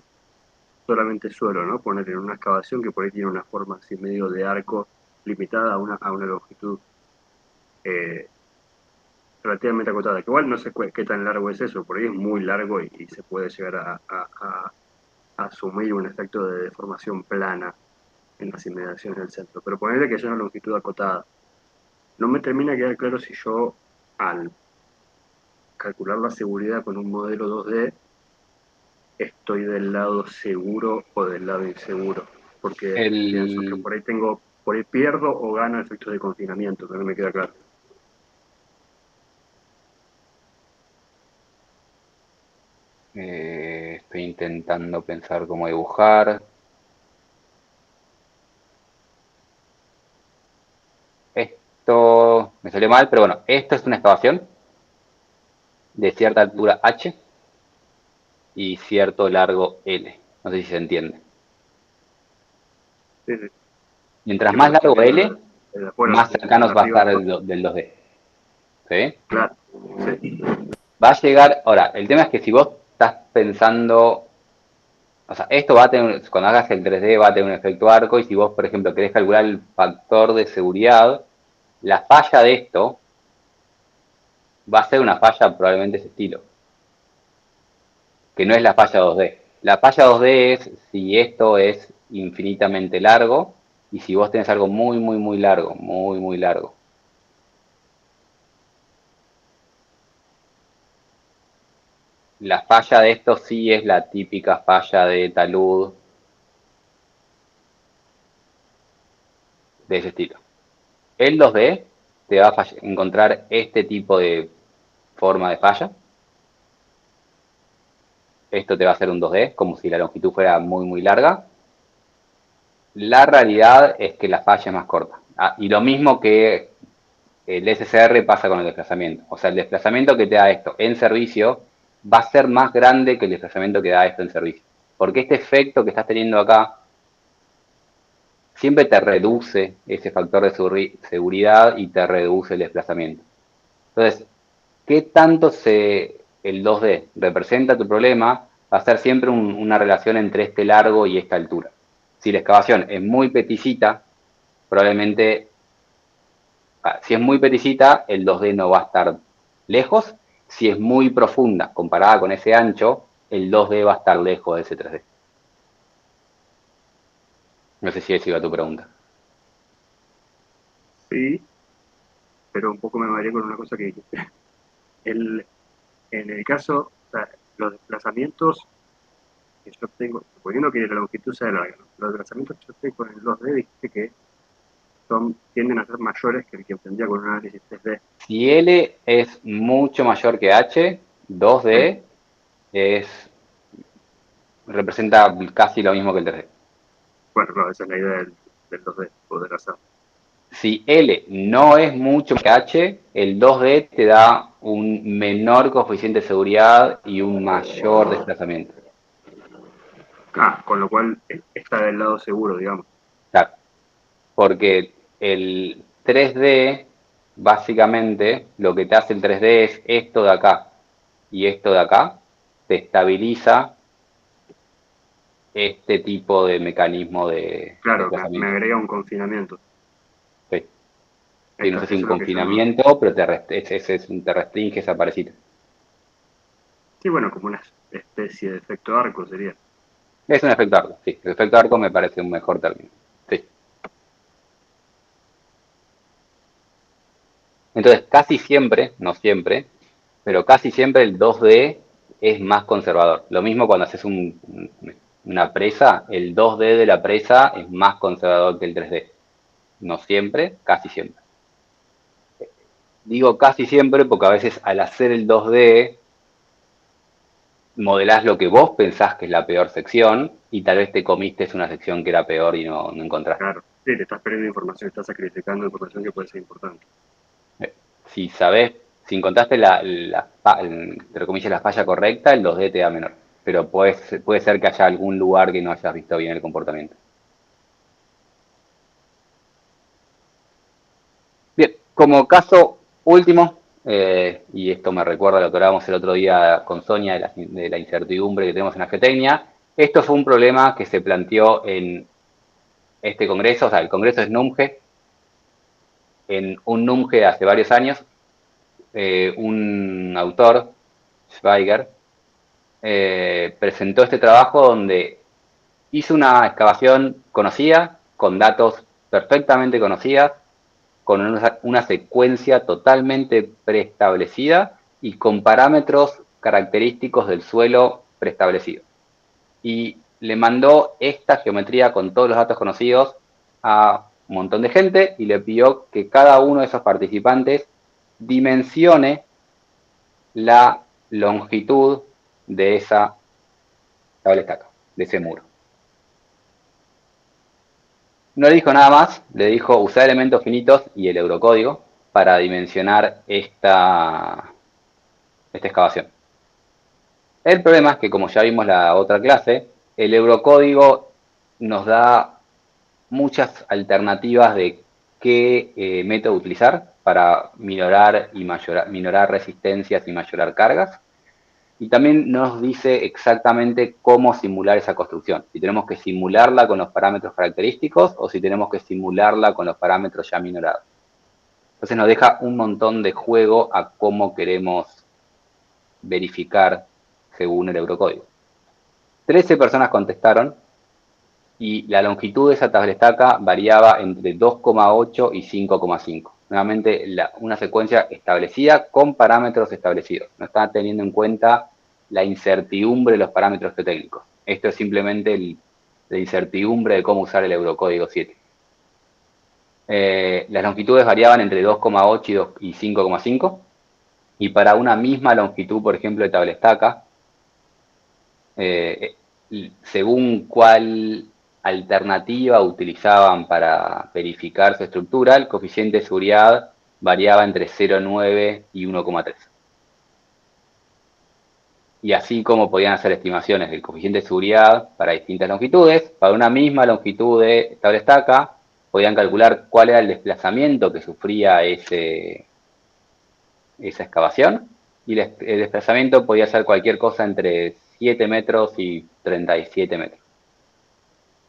solamente suelo, ¿no? Poner en una excavación que por ahí tiene una forma así medio de arco limitada a una longitud eh, relativamente acotada, que igual no sé qué tan largo es eso, por ahí es muy largo y se puede llegar a asumir un efecto de deformación plana en las inmediaciones del centro, pero ponerle que es una longitud acotada. No me termina de quedar claro si yo, al calcular la seguridad con un modelo 2D, estoy del lado seguro o del lado inseguro, porque pienso que El, por ahí pierdo o gano efectos de confinamiento, que no me queda claro. Estoy intentando pensar cómo dibujar. Esto me salió mal, pero bueno, esto es una excavación de cierta altura h y cierto largo L. No sé si se entiende. Sí, sí, Mientras sí, más porque estoy largo viendo L, desde afuera, más desde cercanos va a arriba estar abajo. del 2D. ¿Sí? Claro, sí, Va a llegar, ahora, el tema es que si vos estás pensando, o sea, esto va a tener, cuando hagas el 3D va a tener un efecto arco y si vos, por ejemplo, querés calcular el factor de seguridad, la falla de esto va a ser una falla probablemente de ese estilo, que no es la falla 2D. La falla 2D es si esto es infinitamente largo y si vos tenés algo muy, muy, muy largo, muy, muy largo. La falla de esto sí es la típica falla de talud de ese estilo. El 2D te va a encontrar este tipo de forma de falla. Esto te va a hacer un 2D, como si la longitud fuera muy, muy larga. La realidad es que la falla es más corta. Y lo mismo que el SCR pasa con el desplazamiento. O sea, el desplazamiento que te da esto en servicio va a ser más grande que el desplazamiento que da esto en servicio. Porque este efecto que estás teniendo acá siempre te reduce ese factor de seguridad y te reduce el desplazamiento. Entonces, ¿qué tanto el 2D representa tu problema? Va a ser siempre una relación entre este largo y esta altura. Si la excavación es muy peticita, probablemente, si es muy peticita, el 2D no va a estar lejos. Si es muy profunda, comparada con ese ancho, el 2D va a estar lejos de ese 3D. No sé si eso iba a tu pregunta. sí, pero un poco me mareé con una cosa que dijiste. El, en el caso, o sea, los desplazamientos que yo tengo, suponiendo que la longitud sea larga, ¿no? Los desplazamientos que yo tengo con el 2D dijiste que tienden a ser mayores que el que obtendría con un análisis 3D. Si L es mucho mayor que H, ¿Sí? 2D representa casi lo mismo que el 3D. Bueno, claro, esa es la idea del 2D, poder hacer. Si L no es mucho que H, el 2D te da un menor coeficiente de seguridad y un mayor desplazamiento. Con lo cual está del lado seguro, digamos. Claro, porque el 3D, básicamente, lo que te hace el 3D es esto de acá y esto de acá, te estabiliza este tipo de mecanismo de Claro, me desplazamiento. agrega un confinamiento. Sí. Sí, no Eso sé si es un lo que yo. confinamiento, pero te restringe esa parecita. Sí, bueno, como una especie de efecto arco sería. Es un efecto arco, sí. El efecto arco me parece un mejor término. Sí. Entonces, casi siempre, no siempre, pero casi siempre el 2D es más conservador. Lo mismo cuando haces una presa, el 2D de la presa es más conservador que el 3D. No siempre, casi siempre. Digo casi siempre porque a veces al hacer el 2D modelás lo que vos pensás que es la peor sección y tal vez te comiste una sección que era peor y no encontraste. Claro, sí, te estás perdiendo información, estás sacrificando información que puede ser importante. Si sabés, si encontraste entre comillas, la falla correcta, el 2D te da menor. Pero puede ser que haya algún lugar que no hayas visto bien el comportamiento. Bien, como caso último, y esto me recuerda a lo que hablábamos el otro día con Sonia de la incertidumbre que tenemos en la geotecnia, esto fue un problema que se planteó en este congreso, o sea, el congreso es NUMGE, en un NUMGE de hace varios años, un autor, Schweiger, presentó este trabajo donde hizo una excavación conocida, con datos perfectamente conocidas, con una secuencia totalmente preestablecida y con parámetros característicos del suelo preestablecido. Y le mandó esta geometría con todos los datos conocidos a un montón de gente y le pidió que cada uno de esos participantes dimensione la longitud de esa tabla estaca, de ese muro. No le dijo nada más, le dijo usar elementos finitos y el eurocódigo para dimensionar esta excavación. El problema es que, como ya vimos la otra clase, el eurocódigo nos da muchas alternativas de qué método utilizar para minorar resistencias y mayorar cargas. Y también nos dice exactamente cómo simular esa construcción. Si tenemos que simularla con los parámetros característicos o si tenemos que simularla con los parámetros ya minorados. Entonces nos deja un montón de juego a cómo queremos verificar según el eurocódigo. 13 personas contestaron y la longitud de esa tabla estaca variaba entre 2,8 y 5,5. Nuevamente, una secuencia establecida con parámetros establecidos. No está teniendo en cuenta la incertidumbre de los parámetros geotécnicos. Esto es simplemente la incertidumbre de cómo usar el Eurocódigo 7. Las longitudes variaban entre 2,8 y 5,5. Y para una misma longitud, por ejemplo, de tabla estaca, según cuál alternativa utilizaban para verificar su estructura, el coeficiente de seguridad variaba entre 0,9 y 1,3. Y así como podían hacer estimaciones del coeficiente de seguridad para distintas longitudes, para una misma longitud de tabla estaca, podían calcular cuál era el desplazamiento que sufría esa excavación, y el desplazamiento podía ser cualquier cosa entre 7 metros y 37 metros.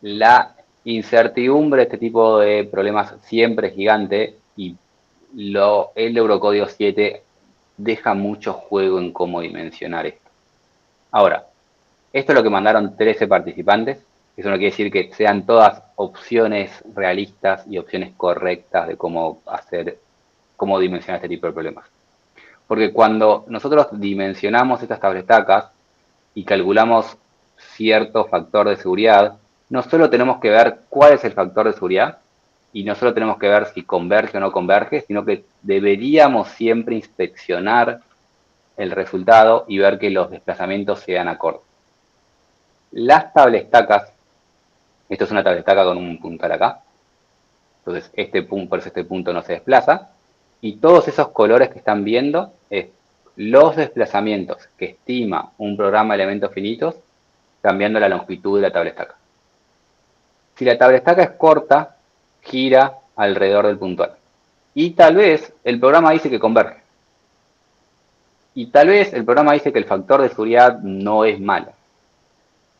La incertidumbre de este tipo de problemas siempre es gigante y el Eurocódigo 7 deja mucho juego en cómo dimensionar esto. Ahora, esto es lo que mandaron 13 participantes. Eso no quiere decir que sean todas opciones realistas y opciones correctas de cómo dimensionar este tipo de problemas. Porque cuando nosotros dimensionamos estas tabletacas y calculamos cierto factor de seguridad, no solo tenemos que ver cuál es el factor de seguridad y no solo tenemos que ver si converge o no converge, sino que deberíamos siempre inspeccionar el resultado y ver que los desplazamientos sean acordes. Las tablestacas, esto es una tablestaca con un puntal acá, entonces por eso este punto no se desplaza, y todos esos colores que están viendo es los desplazamientos que estima un programa de elementos finitos cambiando la longitud de la tablestaca. Si la tablestaca es corta, gira alrededor del puntual. Y tal vez el programa dice que converge. Y tal vez el programa dice que el factor de seguridad no es malo.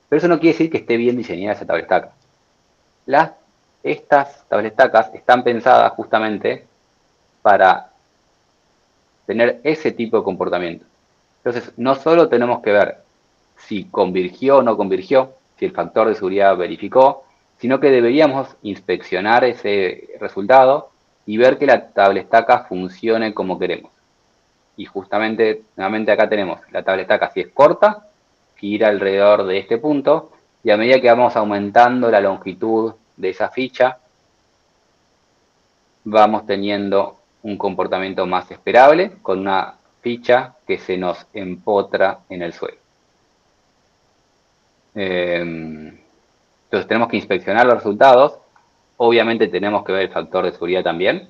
Pero eso no quiere decir que esté bien diseñada esa tablestaca. Estas tablestacas están pensadas justamente para tener ese tipo de comportamiento. Entonces, no solo tenemos que ver si convirgió o no convirgió, si el factor de seguridad verificó, sino que deberíamos inspeccionar ese resultado y ver que la tablestaca funcione como queremos. Y justamente, nuevamente acá tenemos la tablestaca, si es corta, gira alrededor de este punto, Y a medida que vamos aumentando la longitud de esa ficha, vamos teniendo un comportamiento más esperable con una ficha que se nos empotra en el suelo. Entonces tenemos que inspeccionar los resultados. Obviamente tenemos que ver el factor de seguridad también.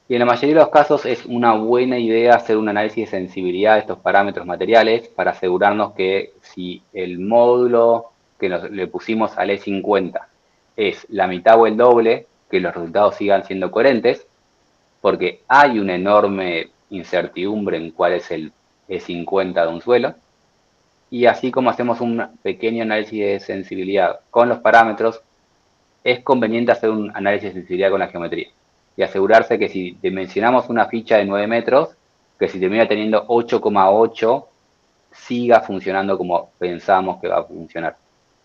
Y en la mayoría de los casos es una buena idea hacer un análisis de sensibilidad de estos parámetros materiales para asegurarnos que si el módulo que le pusimos al E50 es la mitad o el doble, que los resultados sigan siendo coherentes, porque hay una enorme incertidumbre en cuál es el E50 de un suelo. Y así como hacemos un pequeño análisis de sensibilidad con los parámetros, es conveniente hacer un análisis de sensibilidad con la geometría y asegurarse que si dimensionamos una ficha de 9 metros, que si termina teniendo 8,8, siga funcionando como pensamos que va a funcionar.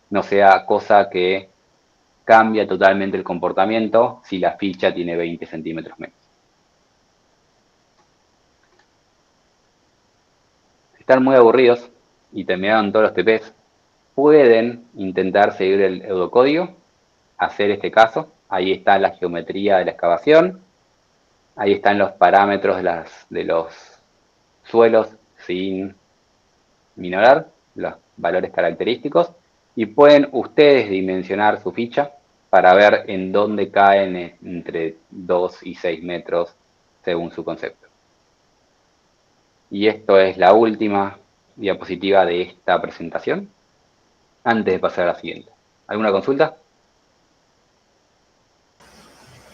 No sea cosa que cambia totalmente el comportamiento si la ficha tiene 20 centímetros menos. Si están muy aburridos y terminaron todos los TPs, pueden intentar seguir el Eudocódigo, hacer este caso. Ahí está la geometría de la excavación. Ahí están los parámetros de los suelos sin minorar, los valores característicos. Y pueden ustedes dimensionar su ficha para ver en dónde caen entre 2 y 6 metros según su concepto. Y esto es la última diapositiva de esta presentación, antes de pasar a la siguiente. ¿Alguna consulta?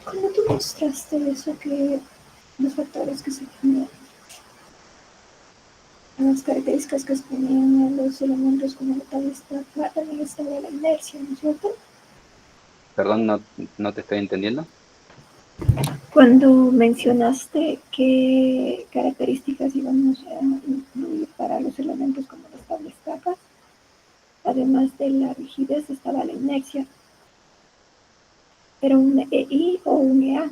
¿Cómo tú mostraste eso que los factores que se ponían, las características que se ponían en los elementos como la tabla también estaba la inercia, ¿no es cierto? Perdón, no te estoy entendiendo. Cuando mencionaste qué características íbamos a incluir para los elementos como las tablas capas, además de la rigidez estaba la inercia. ¿Era un EI o un EA?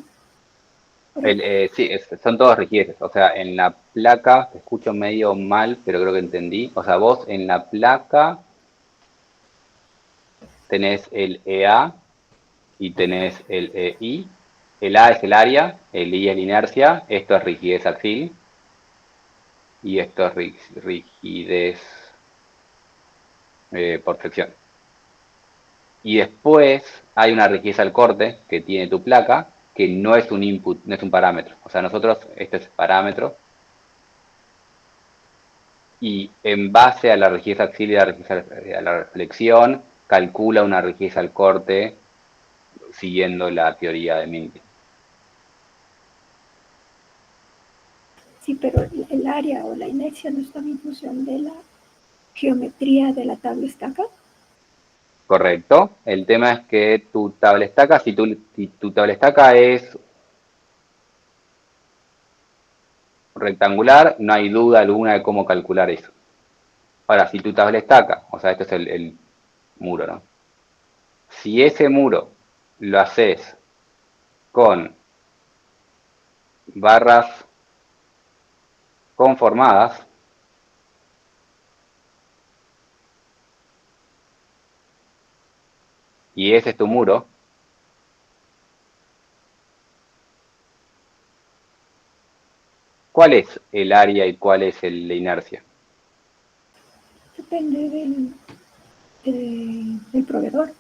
Sí, son todos rigideces. O sea, en la placa, te escucho medio mal, pero creo que entendí. O sea, vos en la placa tenés el EA y tenés el EI. El A es el área, el I es la inercia, esto es rigidez axial y esto es rigidez por fricción. Y después hay una rigidez al corte que tiene tu placa, que no es un input, no es un parámetro. O sea, nosotros, este es parámetro, y en base a la rigidez axial y a la reflexión, calcula una rigidez al corte siguiendo la teoría de Minting. Sí, pero el área o la inercia no está en función de la geometría de la tabla estaca. Correcto. El tema es que tu tabla estaca, si tu tabla estaca es rectangular, no hay duda alguna de cómo calcular eso. Ahora, si tu tabla estaca, o sea, este es el muro, ¿no? Si ese muro lo haces con barras conformadas, y ese es tu muro, ¿cuál es el área y cuál es la inercia? Depende del proveedor.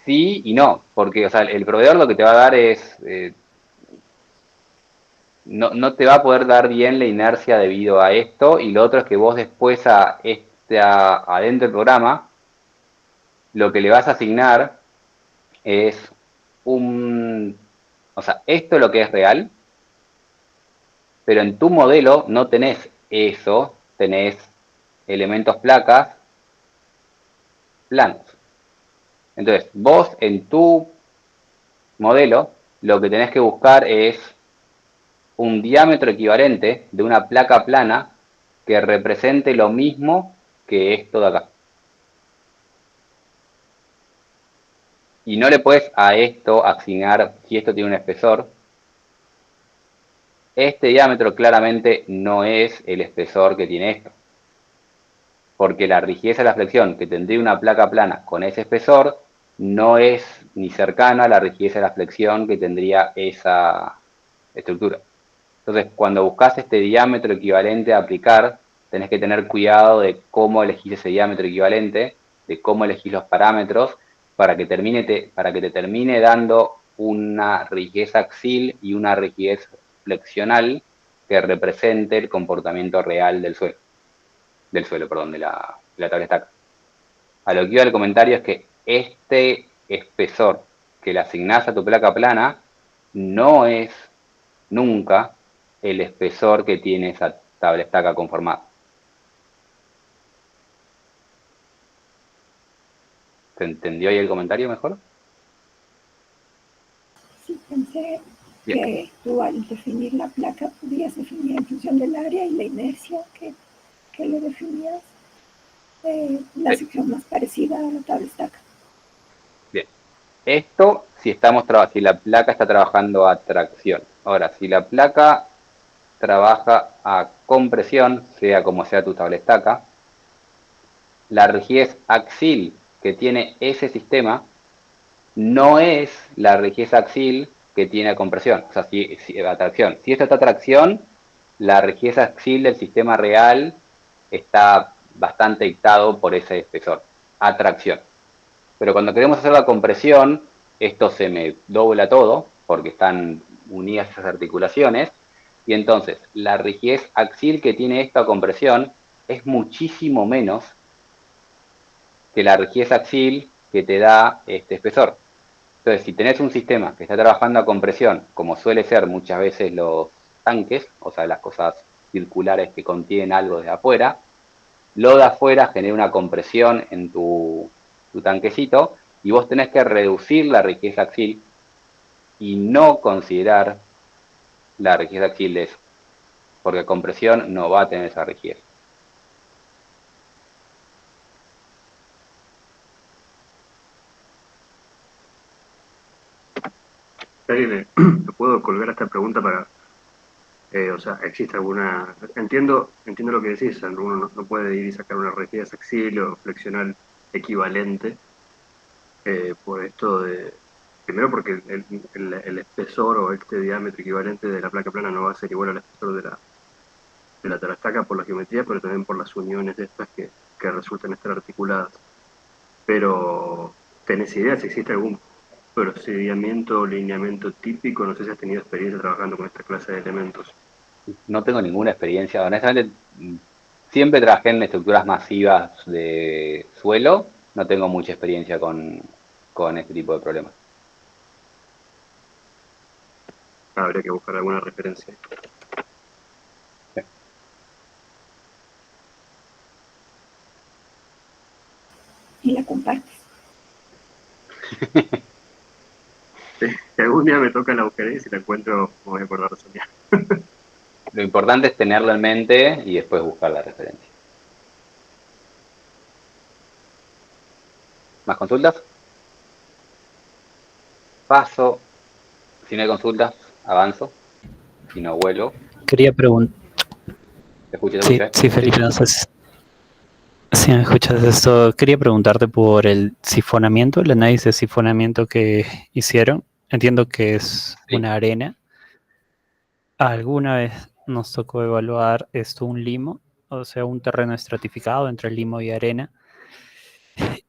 Sí y no, porque o sea, el proveedor lo que te va a dar es, no te va a poder dar bien la inercia debido a esto, y lo otro es que vos después adentro del programa, lo que le vas a asignar es o sea, esto es lo que es real, pero en tu modelo no tenés eso, tenés elementos placas planos. Entonces, vos en tu modelo lo que tenés que buscar es un diámetro equivalente de una placa plana que represente lo mismo que esto de acá. Y no le puedes a esto asignar, si esto tiene un espesor, este diámetro claramente no es el espesor que tiene esto. porque la rigidez de la flexión que tendría una placa plana con ese espesor no es ni cercana a la rigidez de la flexión que tendría esa estructura. Entonces, cuando buscas este diámetro equivalente a aplicar, tenés que tener cuidado de cómo elegís ese diámetro equivalente, de cómo elegís los parámetros, para que te termine dando una rigidez axil y una rigidez flexional que represente el comportamiento real del suelo, de la tabla estaca. A lo que iba el comentario es que este espesor que le asignás a tu placa plana no es nunca el espesor que tiene esa tabla estaca conformada. ¿Se entendió ahí el comentario mejor? Sí, pensé Bien. que tú al definir la placa podías definir en función del área y la inercia que le definías la sección más parecida a la tabla estaca. Bien. Esto si la placa está trabajando a tracción. Ahora, si la placa trabaja a compresión, sea como sea tu tabla estaca, la rigidez axil que tiene ese sistema no es la rigidez axil que tiene a compresión, o sea, a tracción. Si esto está a tracción, la rigidez axil del sistema real está bastante dictado por ese espesor, a tracción. Pero cuando queremos hacer la compresión, esto se me dobla todo, porque están unidas esas articulaciones, y entonces la rigidez axil que tiene esta compresión es muchísimo menos que la rigidez axil que te da este espesor. Entonces, si tenés un sistema que está trabajando a compresión, como suele ser muchas veces los tanques, o sea, las cosas circulares que contienen algo de afuera, lo de afuera genera una compresión en tu tanquecito y vos tenés que reducir la rigidez axil y no considerar la rigidez axil de eso, porque compresión no va a tener esa rigidez. ¿Me puedo colgar esta pregunta para, o sea, existe alguna, entiendo lo que decís, Sandro, uno no puede ir y sacar una rigidez axil o flexional equivalente, por esto de, primero porque el espesor o este diámetro equivalente de la placa plana no va a ser igual al espesor de la tarastaca por la geometría, pero también por las uniones de estas que resultan estar articuladas. Pero, ¿tenés idea si existe algún procedimiento o lineamiento típico? No sé si has tenido experiencia trabajando con esta clase de elementos. No tengo ninguna experiencia, honestamente, siempre trabajé en estructuras masivas de suelo, no tengo mucha experiencia con este tipo de problemas. Habría que buscar alguna referencia. Y la compartes. Si algún día me toca la buscaré y si la encuentro me voy a acordar de soñar. Lo importante es tenerlo en mente y después buscar la referencia. ¿Más consultas? Paso. Si no hay consultas, avanzo. Si no, vuelo. Quería preguntar. Te escucho, Sí, sí, Felipe, no sé si me escuchas esto. Quería preguntarte por el sifonamiento, el análisis de sifonamiento que hicieron. Entiendo que es una arena. Alguna vez nos tocó evaluar esto, un limo, o sea, un terreno estratificado entre limo y arena.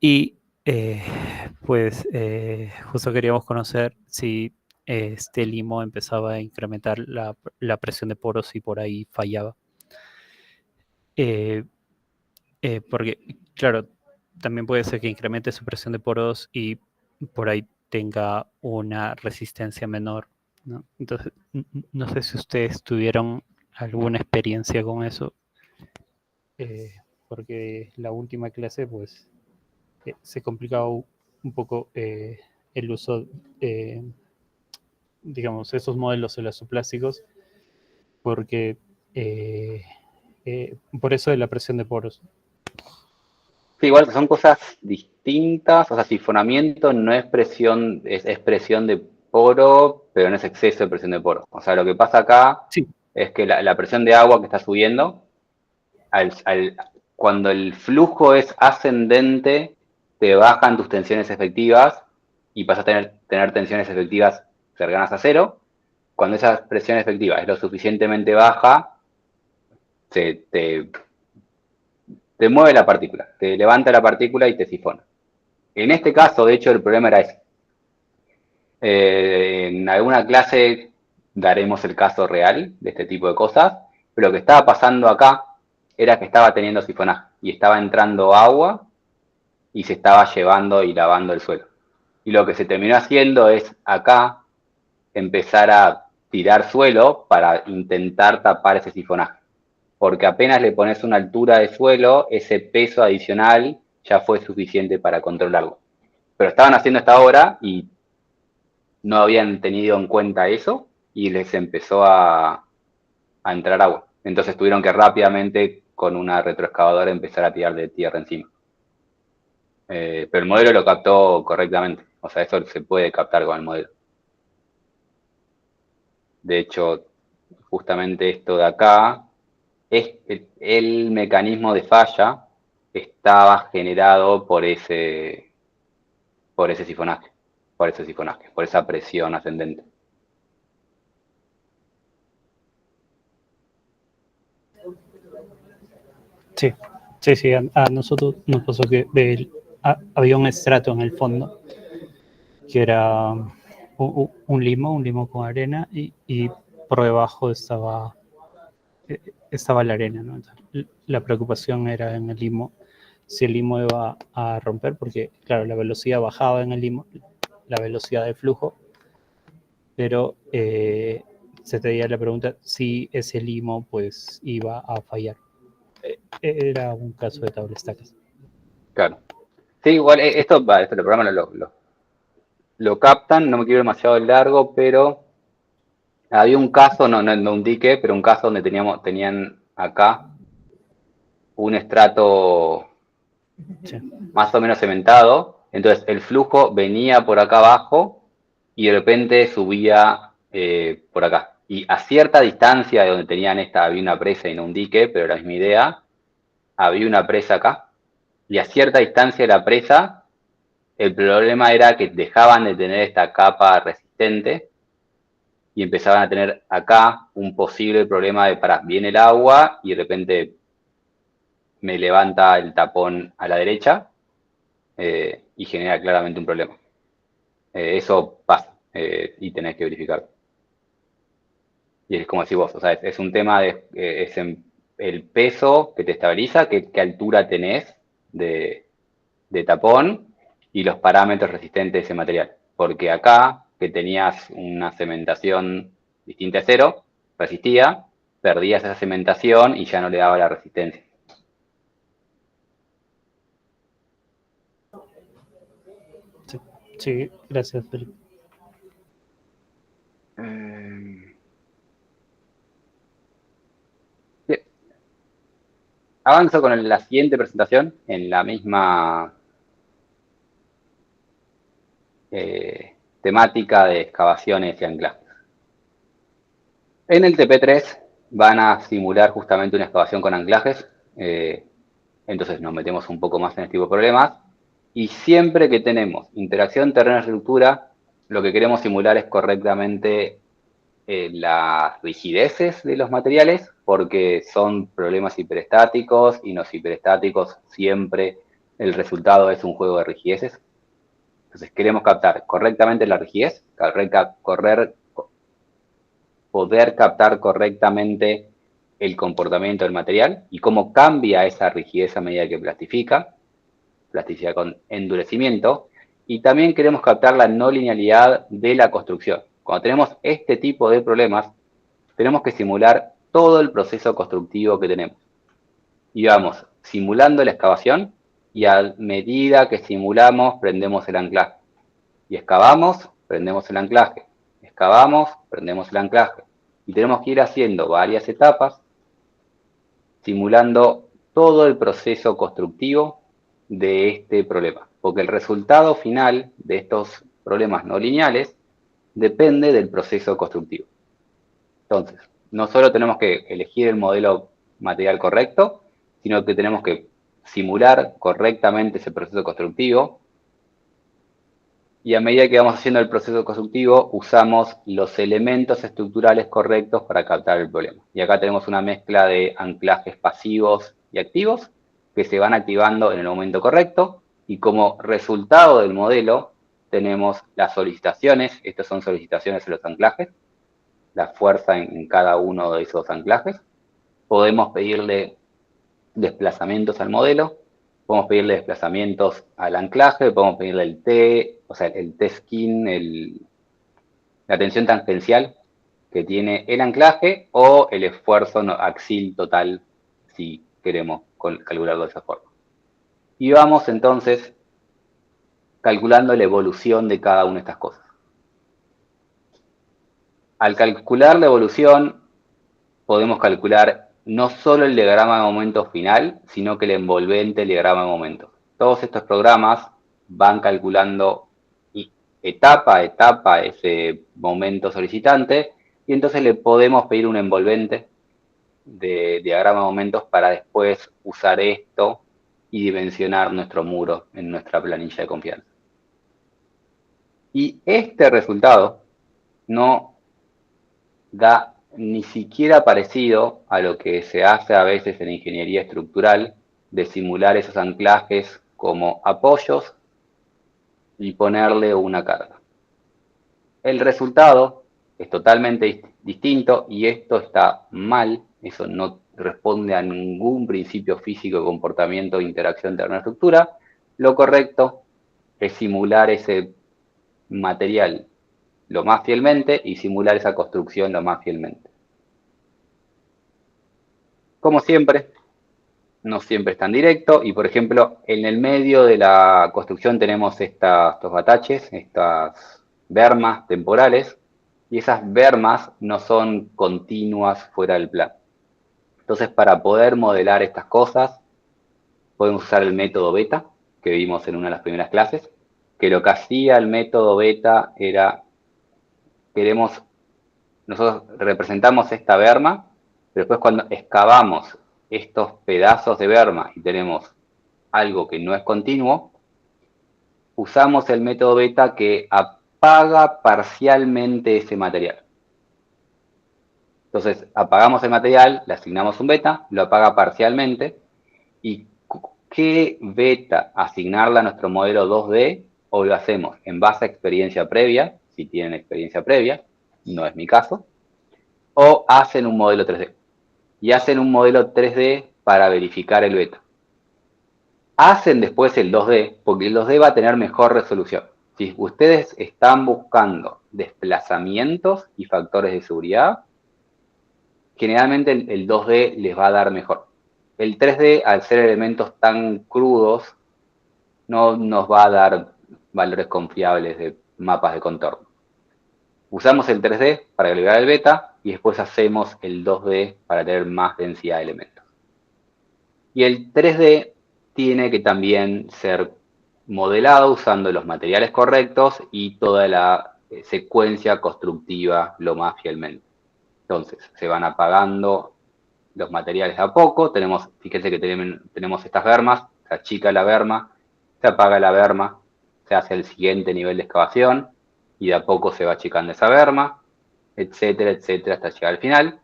Y justo queríamos conocer si este limo empezaba a incrementar la presión de poros y por ahí fallaba. Porque, claro, también puede ser que incremente su presión de poros y por ahí tenga una resistencia menor, ¿no? Entonces, no sé si ustedes tuvieron alguna experiencia con eso, porque la última clase, pues, se complicaba un poco el uso, digamos, esos modelos elastoplásticos, porque por eso de la presión de poros. Sí, igual son cosas distintas. O sea, sifonamiento no es presión, es presión de poro, pero no es exceso de presión de poro. O sea, lo que pasa acá Sí. es que la presión de agua que está subiendo, cuando el flujo es ascendente, te bajan tus tensiones efectivas y vas a tener tensiones efectivas cercanas a cero. Cuando esa presión efectiva es lo suficientemente baja, te mueve la partícula, te levanta la partícula y te sifona. En este caso, de hecho, el problema era ese. En alguna clase daremos el caso real de este tipo de cosas, pero lo que estaba pasando acá era que estaba teniendo sifonaje y estaba entrando agua y se estaba llevando y lavando el suelo. Y lo que se terminó haciendo es acá empezar a tirar suelo para intentar tapar ese sifonaje. Porque apenas le pones una altura de suelo, ese peso adicional ya fue suficiente para controlarlo. Pero estaban haciendo esta obra y no habían tenido en cuenta eso y les empezó a entrar agua. Entonces tuvieron que rápidamente con una retroexcavadora empezar a tirar de tierra encima. Pero el modelo lo captó correctamente. O sea, eso se puede captar con el modelo. De hecho, justamente esto de acá, el mecanismo de falla estaba generado por ese sifonaje, por esa presión ascendente. Sí, sí, sí. A nosotros nos pasó que había un estrato en el fondo que era un limo con arena y por debajo estaba la arena, ¿no? Entonces, la preocupación era en el limo, si el limo iba a romper, porque claro, la velocidad bajaba en el limo, la velocidad de flujo, pero se tenía la pregunta si ese limo pues iba a fallar. Era un caso de tabla estacas. Claro. Sí, igual esto el programa lo captan, no me quiero demasiado largo, pero había un caso, no un dique, pero un caso donde tenían acá un estrato más o menos cementado, entonces el flujo venía por acá abajo y de repente subía por acá. Y a cierta distancia de donde tenían había una presa y no un dique, pero la misma idea, había una presa acá, y a cierta distancia de la presa, el problema era que dejaban de tener esta capa resistente y empezaban a tener acá un posible problema de, viene el agua y de repente me levanta el tapón a la derecha y genera claramente un problema. Eso pasa y tenés que verificar. Y es como decís vos, o sea, es un tema de el peso que te estabiliza, qué altura tenés de tapón y los parámetros resistentes de ese material. Porque acá, que tenías una cementación distinta a cero, resistía, perdías esa cementación y ya no le daba la resistencia. Sí, gracias, Felipe. Avanzo con la siguiente presentación en la misma temática de excavaciones y anclajes. En el TP3 van a simular justamente una excavación con anclajes, entonces nos metemos un poco más en este tipo de problemas, y siempre que tenemos interacción terreno-estructura, lo que queremos simular es correctamente las rigideces de los materiales, porque son problemas hiperestáticos, y los hiperestáticos siempre el resultado es un juego de rigideces. Entonces queremos captar correctamente la rigidez, poder captar correctamente el comportamiento del material y cómo cambia esa rigidez a medida que plastifica, plasticidad con endurecimiento, y también queremos captar la no linealidad de la construcción. Cuando tenemos este tipo de problemas, tenemos que simular todo el proceso constructivo que tenemos. Y vamos simulando la excavación y a medida que simulamos, prendemos el anclaje. Y excavamos, prendemos el anclaje. Excavamos, prendemos el anclaje. Y tenemos que ir haciendo varias etapas, simulando todo el proceso constructivo de este problema. Porque el resultado final de estos problemas no lineales depende del proceso constructivo. Entonces, no solo tenemos que elegir el modelo material correcto, sino que tenemos que simular correctamente ese proceso constructivo. Y a medida que vamos haciendo el proceso constructivo, usamos los elementos estructurales correctos para captar el problema. Y acá tenemos una mezcla de anclajes pasivos y activos que se van activando en el momento correcto. Y como resultado del modelo, tenemos las solicitaciones. Estas son solicitaciones en los anclajes, la fuerza en cada uno de esos anclajes. Podemos pedirle desplazamientos al modelo. Podemos pedirle desplazamientos al anclaje, podemos pedirle el T, o sea, el T-skin, la tensión tangencial que tiene el anclaje o el esfuerzo axil total, si queremos calcularlo de esa forma. Y vamos entonces calculando la evolución de cada una de estas cosas. Al calcular la evolución, podemos calcular no solo el diagrama de momento final, sino que el envolvente diagrama de momento. Todos estos programas van calculando etapa a etapa ese momento solicitante y entonces le podemos pedir un envolvente de diagrama de momentos para después usar esto y dimensionar nuestro muro en nuestra planilla de confianza. Y este resultado no da ni siquiera parecido a lo que se hace a veces en ingeniería estructural, de simular esos anclajes como apoyos y ponerle una carga. El resultado es totalmente distinto y esto está mal, eso no responde a ningún principio físico de comportamiento de interacción entre una estructura. Lo correcto es simular ese material lo más fielmente y simular esa construcción lo más fielmente. Como siempre, no siempre es tan directo y, por ejemplo, en el medio de la construcción tenemos estos bataches, estas bermas temporales, y esas bermas no son continuas fuera del plano. Entonces, para poder modelar estas cosas, podemos usar el método beta, que vimos en una de las primeras clases, que lo que hacía el método beta era, nosotros representamos esta berma, pero después cuando excavamos estos pedazos de berma y tenemos algo que no es continuo, usamos el método beta que apaga parcialmente ese material. Entonces, apagamos el material, le asignamos un beta, lo apaga parcialmente, y ¿qué beta asignarle a nuestro modelo 2D? O lo hacemos en base a experiencia previa, si tienen experiencia previa, no es mi caso, o hacen un modelo 3D. Y hacen un modelo 3D para verificar el beta. Hacen después el 2D, porque el 2D va a tener mejor resolución. Si ustedes están buscando desplazamientos y factores de seguridad, generalmente el 2D les va a dar mejor. El 3D, al ser elementos tan crudos, no nos va a dar valores confiables de mapas de contorno. Usamos el 3D para calcular el beta y después hacemos el 2D para tener más densidad de elementos. Y el 3D tiene que también ser modelado usando los materiales correctos y toda la secuencia constructiva lo más fielmente. Entonces, se van apagando los materiales a poco. Fíjense que tenemos estas bermas, se achica la berma, se apaga la berma, se hace el siguiente nivel de excavación y de a poco se va achicando esa berma, etcétera, etcétera, hasta llegar al final.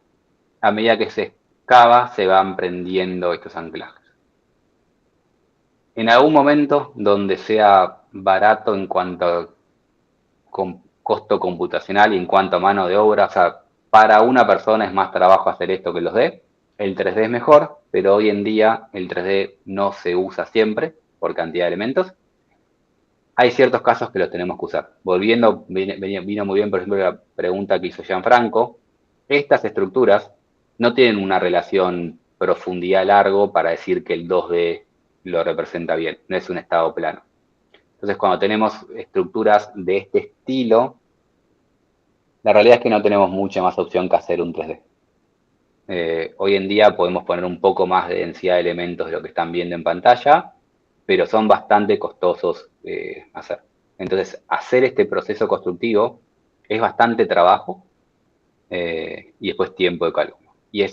A medida que se excava, se van prendiendo estos anclajes. En algún momento donde sea barato en cuanto a costo computacional y en cuanto a mano de obra, o sea, para una persona es más trabajo hacer esto que los D. El 3D es mejor, pero hoy en día el 3D no se usa siempre por cantidad de elementos. Hay ciertos casos que los tenemos que usar. Vino muy bien, por ejemplo, la pregunta que hizo Gianfranco. Estas estructuras no tienen una relación profundidad-largo para decir que el 2D lo representa bien, no es un estado plano. Entonces, cuando tenemos estructuras de este estilo, la realidad es que no tenemos mucha más opción que hacer un 3D. Hoy en día podemos poner un poco más de densidad de elementos de lo que están viendo en pantalla, pero son bastante costosos hacer. Entonces, hacer este proceso constructivo es bastante trabajo y después tiempo de cálculo. Y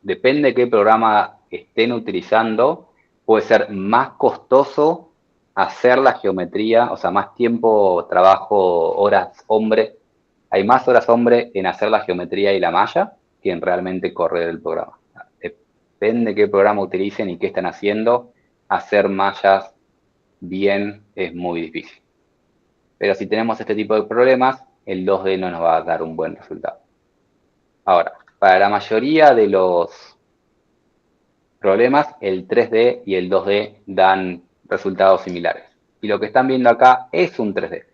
depende de qué programa estén utilizando, puede ser más costoso hacer la geometría, o sea, más tiempo, trabajo, horas hombre. Hay más horas hombre en hacer la geometría y la malla que en realmente correr el programa. Depende de qué programa utilicen y qué están haciendo, hacer mallas bien es muy difícil. Pero si tenemos este tipo de problemas, el 2D no nos va a dar un buen resultado. Ahora, para la mayoría de los problemas, el 3D y el 2D dan resultados similares. Y lo que están viendo acá es un 3D.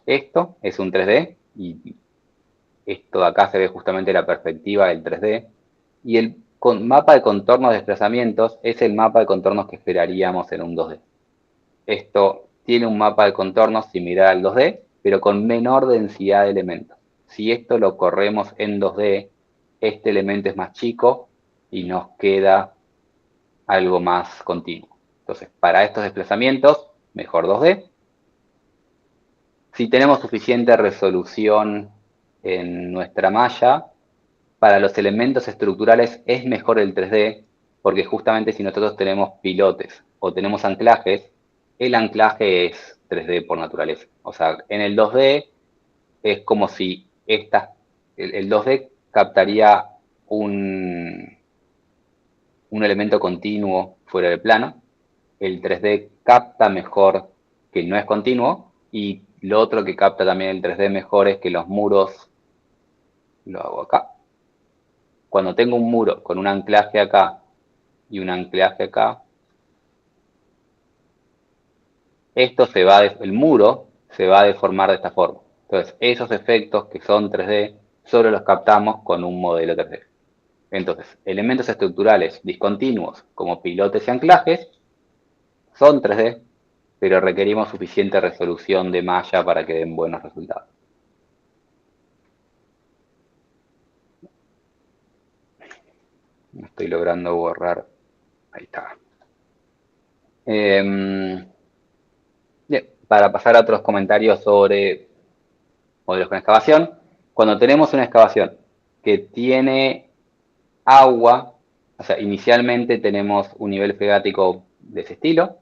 Esto es un 3D y esto de acá se ve justamente la perspectiva del 3D. Y el mapa de contornos de desplazamientos es el mapa de contornos que esperaríamos en un 2D. Esto tiene un mapa de contornos similar al 2D, pero con menor densidad de elementos. Si esto lo corremos en 2D, este elemento es más chico y nos queda algo más continuo. Entonces, para estos desplazamientos, mejor 2D. Si tenemos suficiente resolución en nuestra malla, para los elementos estructurales es mejor el 3D, porque justamente si nosotros tenemos pilotes o tenemos anclajes, el anclaje es 3D por naturaleza. O sea, en el 2D es como si el 2D captaría un elemento continuo fuera del plano. El 3D capta mejor que no es continuo, y lo otro que capta también el 3D mejor es que los muros, lo hago acá, cuando tengo un muro con un anclaje acá y un anclaje acá, el muro se va a deformar de esta forma. Entonces, esos efectos que son 3D, solo los captamos con un modelo 3D. Entonces, elementos estructurales discontinuos como pilotes y anclajes son 3D, pero requerimos suficiente resolución de malla para que den buenos resultados. No estoy logrando borrar. Ahí está. Bien, para pasar a otros comentarios sobre modelos con excavación. Cuando tenemos una excavación que tiene agua, o sea, inicialmente tenemos un nivel freático de ese estilo.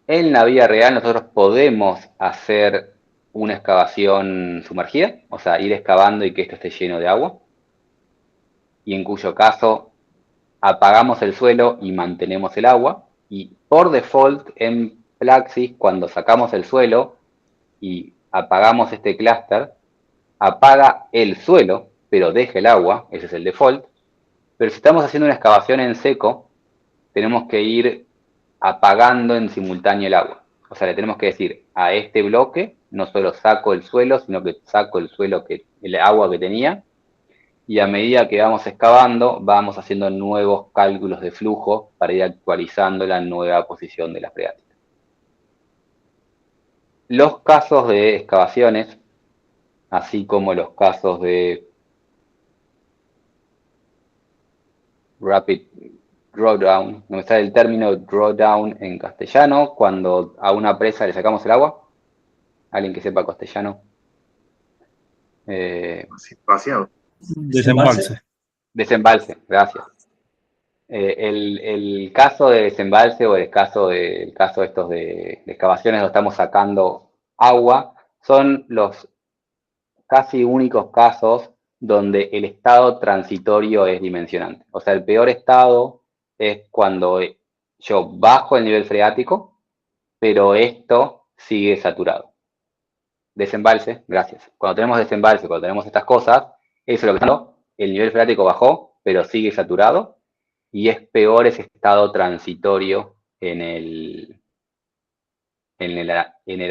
En la vida real nosotros podemos hacer una excavación sumergida, o sea, ir excavando y que esto esté lleno de agua, y en cuyo caso apagamos el suelo y mantenemos el agua, y por default en Plaxis, cuando sacamos el suelo y apagamos este clúster, apaga el suelo, pero deja el agua, ese es el default. Pero si estamos haciendo una excavación en seco, tenemos que ir apagando en simultáneo el agua. O sea, le tenemos que decir a este bloque, no solo saco el suelo, sino que saco el agua que tenía, y a medida que vamos excavando, vamos haciendo nuevos cálculos de flujo para ir actualizando la nueva posición de la freática. Los casos de excavaciones, así como los casos de rapid drawdown, no me sale el término drawdown en castellano, cuando a una presa le sacamos el agua. ¿Alguien que sepa castellano? Vaciado. Desembalse. Desembalse, gracias. El caso de desembalse o el caso de estos de excavaciones donde estamos sacando agua son los casi únicos casos donde el estado transitorio es dimensionante. O sea, el peor estado es cuando yo bajo el nivel freático, pero esto sigue saturado. Desembalse, gracias. Cuando tenemos desembalse, cuando tenemos estas cosas, eso es lo que está. El nivel freático bajó, pero sigue saturado, y es peor ese estado transitorio en el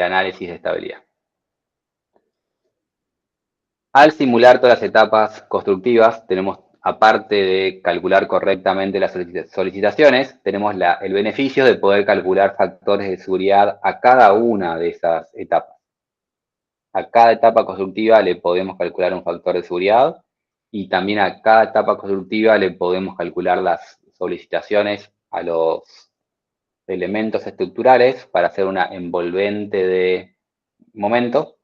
análisis de estabilidad. Al simular todas las etapas constructivas, tenemos, aparte de calcular correctamente las solicitaciones, tenemos el beneficio de poder calcular factores de seguridad a cada una de esas etapas. A cada etapa constructiva le podemos calcular un factor de seguridad, y también a cada etapa constructiva le podemos calcular las solicitaciones a los elementos estructurales para hacer una envolvente de momentos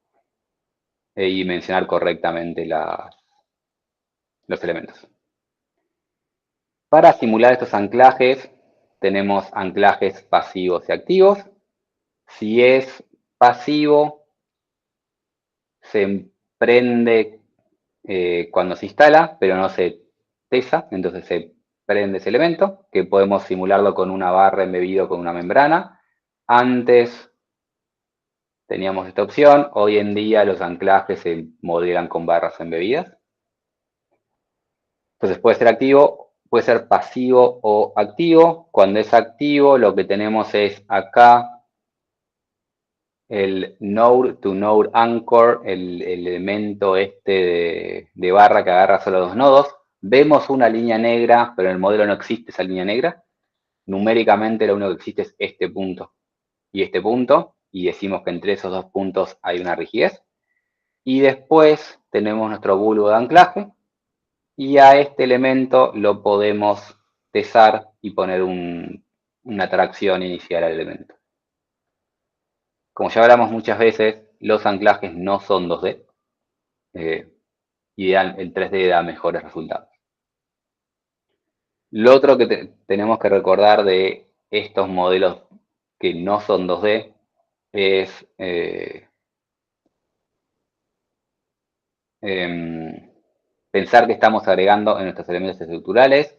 y mencionar correctamente los elementos. Para simular estos anclajes, tenemos anclajes pasivos y activos. Si es pasivo, se prende cuando se instala, pero no se pesa, entonces se prende ese elemento, que podemos simularlo con una barra embebido con una membrana. Antes teníamos esta opción, hoy en día los anclajes se modelan con barras embebidas. Entonces puede ser activo, puede ser pasivo o activo. Cuando es activo, lo que tenemos es acá el node to node anchor, el elemento este de barra que agarra solo dos nodos. Vemos una línea negra, pero en el modelo no existe esa línea negra. Numéricamente lo único que existe es este punto y decimos que entre esos dos puntos hay una rigidez. Y después tenemos nuestro bulbo de anclaje, y a este elemento lo podemos pesar y poner una tracción inicial al elemento. Como ya hablamos muchas veces, los anclajes no son 2D, y el 3D da mejores resultados. Lo otro que tenemos que recordar de estos modelos que no son 2D es pensar que estamos agregando en nuestros elementos estructurales.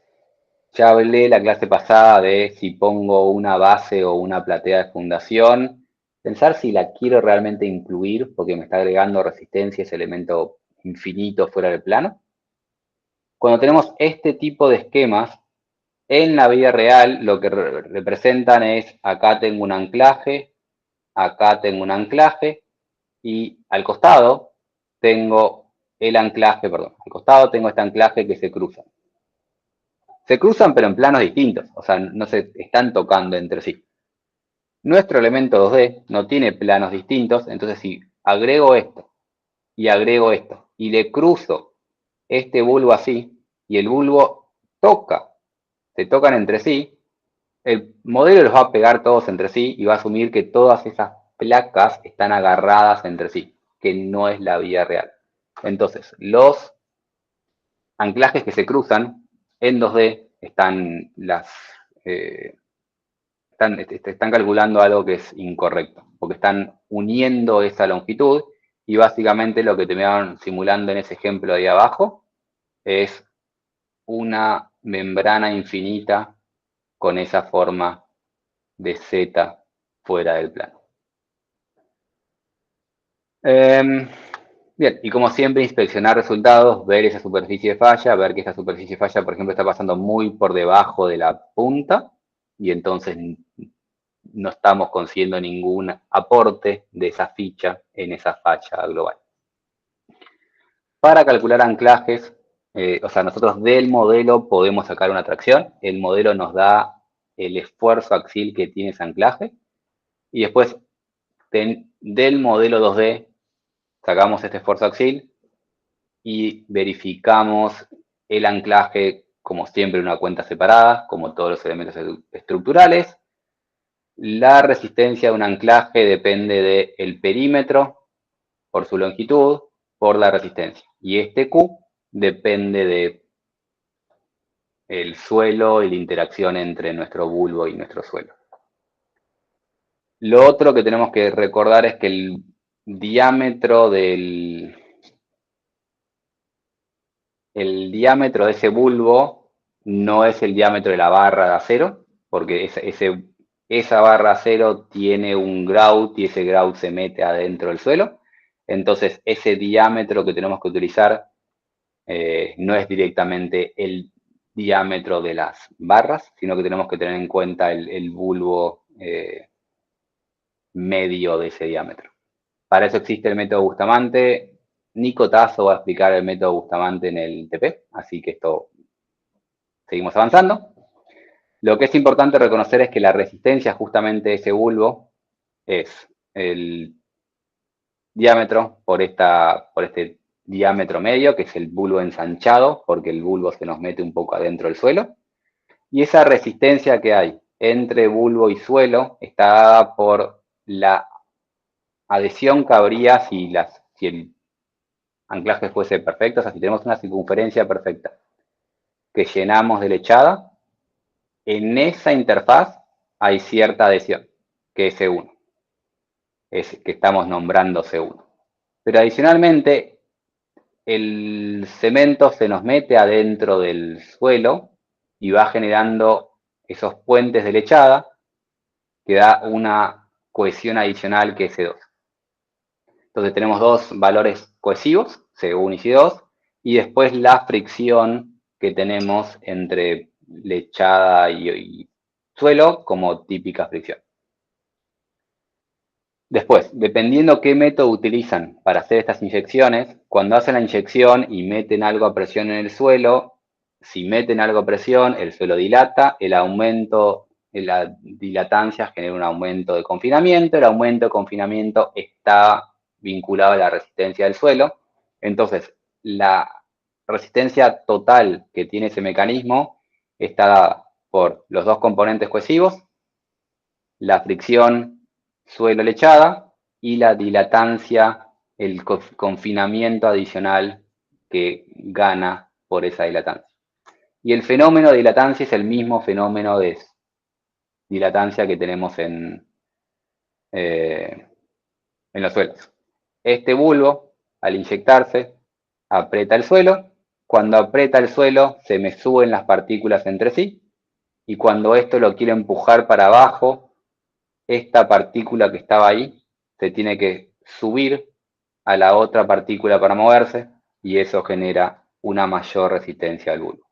Ya hablé la clase pasada de si pongo una base o una platea de fundación, pensar si la quiero realmente incluir porque me está agregando resistencia, ese elemento infinito fuera del plano. Cuando tenemos este tipo de esquemas, en la vida real lo que representan es acá tengo un anclaje, acá tengo un anclaje y al costado tengo el anclaje, perdón, al costado tengo este anclaje que se cruzan. Se cruzan pero en planos distintos, o sea, no se están tocando entre sí. Nuestro elemento 2D no tiene planos distintos, entonces si agrego esto y le cruzo este bulbo así y el bulbo se tocan entre sí, el modelo los va a pegar todos entre sí y va a asumir que todas esas placas están agarradas entre sí, que no es la vida real. Entonces, los anclajes que se cruzan en 2D están calculando algo que es incorrecto, porque están uniendo esa longitud y básicamente lo que terminaron simulando en ese ejemplo de ahí abajo es una membrana infinita con esa forma de Z fuera del plano. Bien, y como siempre, inspeccionar resultados, ver esa superficie de falla, ver que esta superficie de falla, por ejemplo, está pasando muy por debajo de la punta, y entonces no estamos consiguiendo ningún aporte de esa ficha en esa falla global. Para calcular anclajes, o sea, nosotros del modelo podemos sacar una tracción, el modelo nos da el esfuerzo axial que tiene ese anclaje, y después del modelo 2D sacamos este esfuerzo axial y verificamos el anclaje, como siempre, en una cuenta separada, como todos los elementos estructurales. La resistencia de un anclaje depende del perímetro por su longitud, por la resistencia. Y este Q depende del suelo y la interacción entre nuestro bulbo y nuestro suelo. Lo otro que tenemos que recordar es que el diámetro de ese bulbo no es el diámetro de la barra de acero, porque esa barra de acero tiene un grout y ese grout se mete adentro del suelo. Entonces, ese diámetro que tenemos que utilizar no es directamente el diámetro de las barras, sino que tenemos que tener en cuenta el bulbo medio de ese diámetro. Para eso existe el método Bustamante. Nico Tazo va a explicar el método Bustamante en el TP, así que seguimos avanzando. Lo que es importante reconocer es que la resistencia justamente de ese bulbo es el diámetro por este diámetro medio, que es el bulbo ensanchado, porque el bulbo se nos mete un poco adentro del suelo. Y esa resistencia que hay entre bulbo y suelo está dada por la adhesión que habría si el anclaje fuese perfecto, o sea, si tenemos una circunferencia perfecta que llenamos de lechada, en esa interfaz hay cierta adhesión, que es C1, es que estamos nombrando C1. Pero adicionalmente, el cemento se nos mete adentro del suelo y va generando esos puentes de lechada que da una cohesión adicional que es C2. Entonces tenemos dos valores cohesivos, C1 y C2, y después la fricción que tenemos entre lechada y suelo como típica fricción. Después, dependiendo qué método utilizan para hacer estas inyecciones, cuando hacen la inyección y meten algo a presión en el suelo, si meten algo a presión, el suelo dilata, el aumento en la dilatancia genera un aumento de confinamiento, el aumento de confinamiento está vinculado a la resistencia del suelo. Entonces, la resistencia total que tiene ese mecanismo está dada por los dos componentes cohesivos, la fricción suelo-lechada y la dilatancia, el confinamiento adicional que gana por esa dilatancia. Y el fenómeno de dilatancia es el mismo fenómeno de dilatancia que tenemos en los suelos. Este bulbo, al inyectarse, aprieta el suelo. Cuando aprieta el suelo, se me suben las partículas entre sí. Y cuando esto lo quiero empujar para abajo, esta partícula que estaba ahí se tiene que subir a la otra partícula para moverse y eso genera una mayor resistencia al bulbo.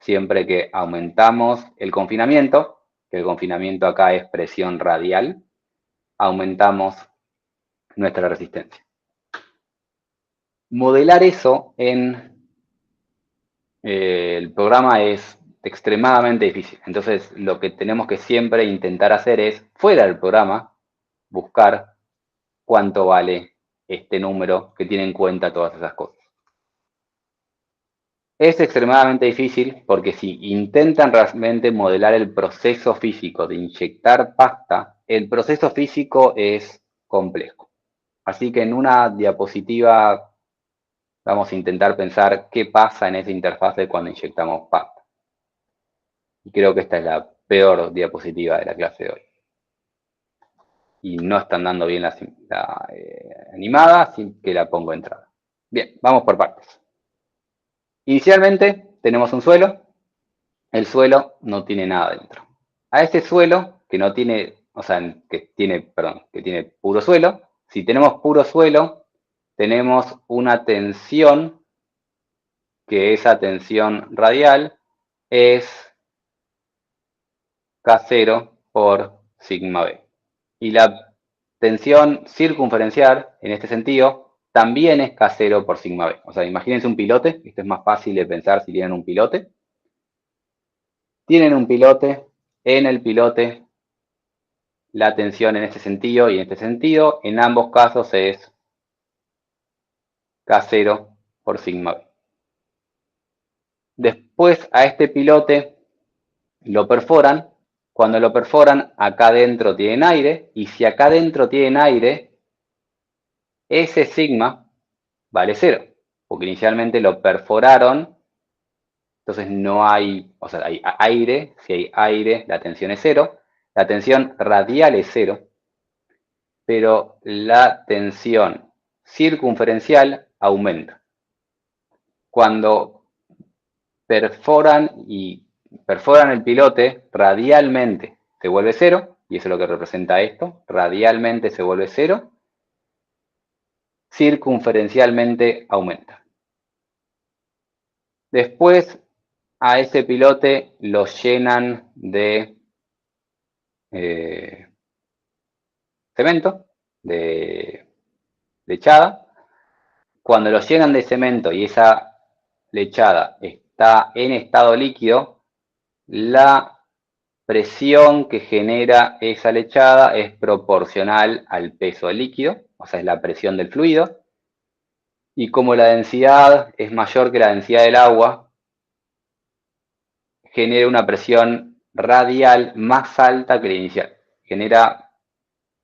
Siempre que aumentamos el confinamiento, que el confinamiento acá es presión radial, aumentamos nuestra resistencia. Modelar eso en el programa es extremadamente difícil. Entonces, lo que tenemos que siempre intentar hacer es, fuera del programa, buscar cuánto vale este número que tiene en cuenta todas esas cosas. Es extremadamente difícil porque si intentan realmente modelar el proceso físico de inyectar pasta, el proceso físico es complejo. Así que en una diapositiva vamos a intentar pensar qué pasa en esa interfaz de cuando inyectamos pasta. Y creo que esta es la peor diapositiva de la clase de hoy. Y no están dando bien la animada, así que la pongo de entrada. Bien, vamos por partes. Inicialmente tenemos un suelo. El suelo no tiene nada dentro. A ese suelo, que no tiene, o sea, que tiene puro suelo, si tenemos puro suelo, tenemos una tensión, que esa tensión radial es K0 por sigma B. Y la tensión circunferencial, en este sentido, también es K0 por sigma B. O sea, imagínense un pilote, esto es más fácil de pensar si tienen un pilote. Tienen un pilote, en el pilote la tensión en este sentido y en este sentido, en ambos casos es K0 por sigma B. Después a este pilote lo perforan. Cuando lo perforan, acá adentro tienen aire, y si acá adentro tienen aire, ese sigma vale 0, porque inicialmente lo perforaron, entonces no hay, o sea, hay aire, si hay aire, la tensión es 0, la tensión radial es 0, pero la tensión circunferencial aumenta. Cuando perforan el pilote, radialmente se vuelve 0, y eso es lo que representa esto, radialmente se vuelve 0, circunferencialmente aumenta. Después a ese pilote lo llenan de cemento, de lechada. Cuando lo llenan de cemento y esa lechada está en estado líquido, la presión que genera esa lechada es proporcional al peso del líquido, o sea, es la presión del fluido. Y como la densidad es mayor que la densidad del agua, genera una presión radial más alta que la inicial. Genera,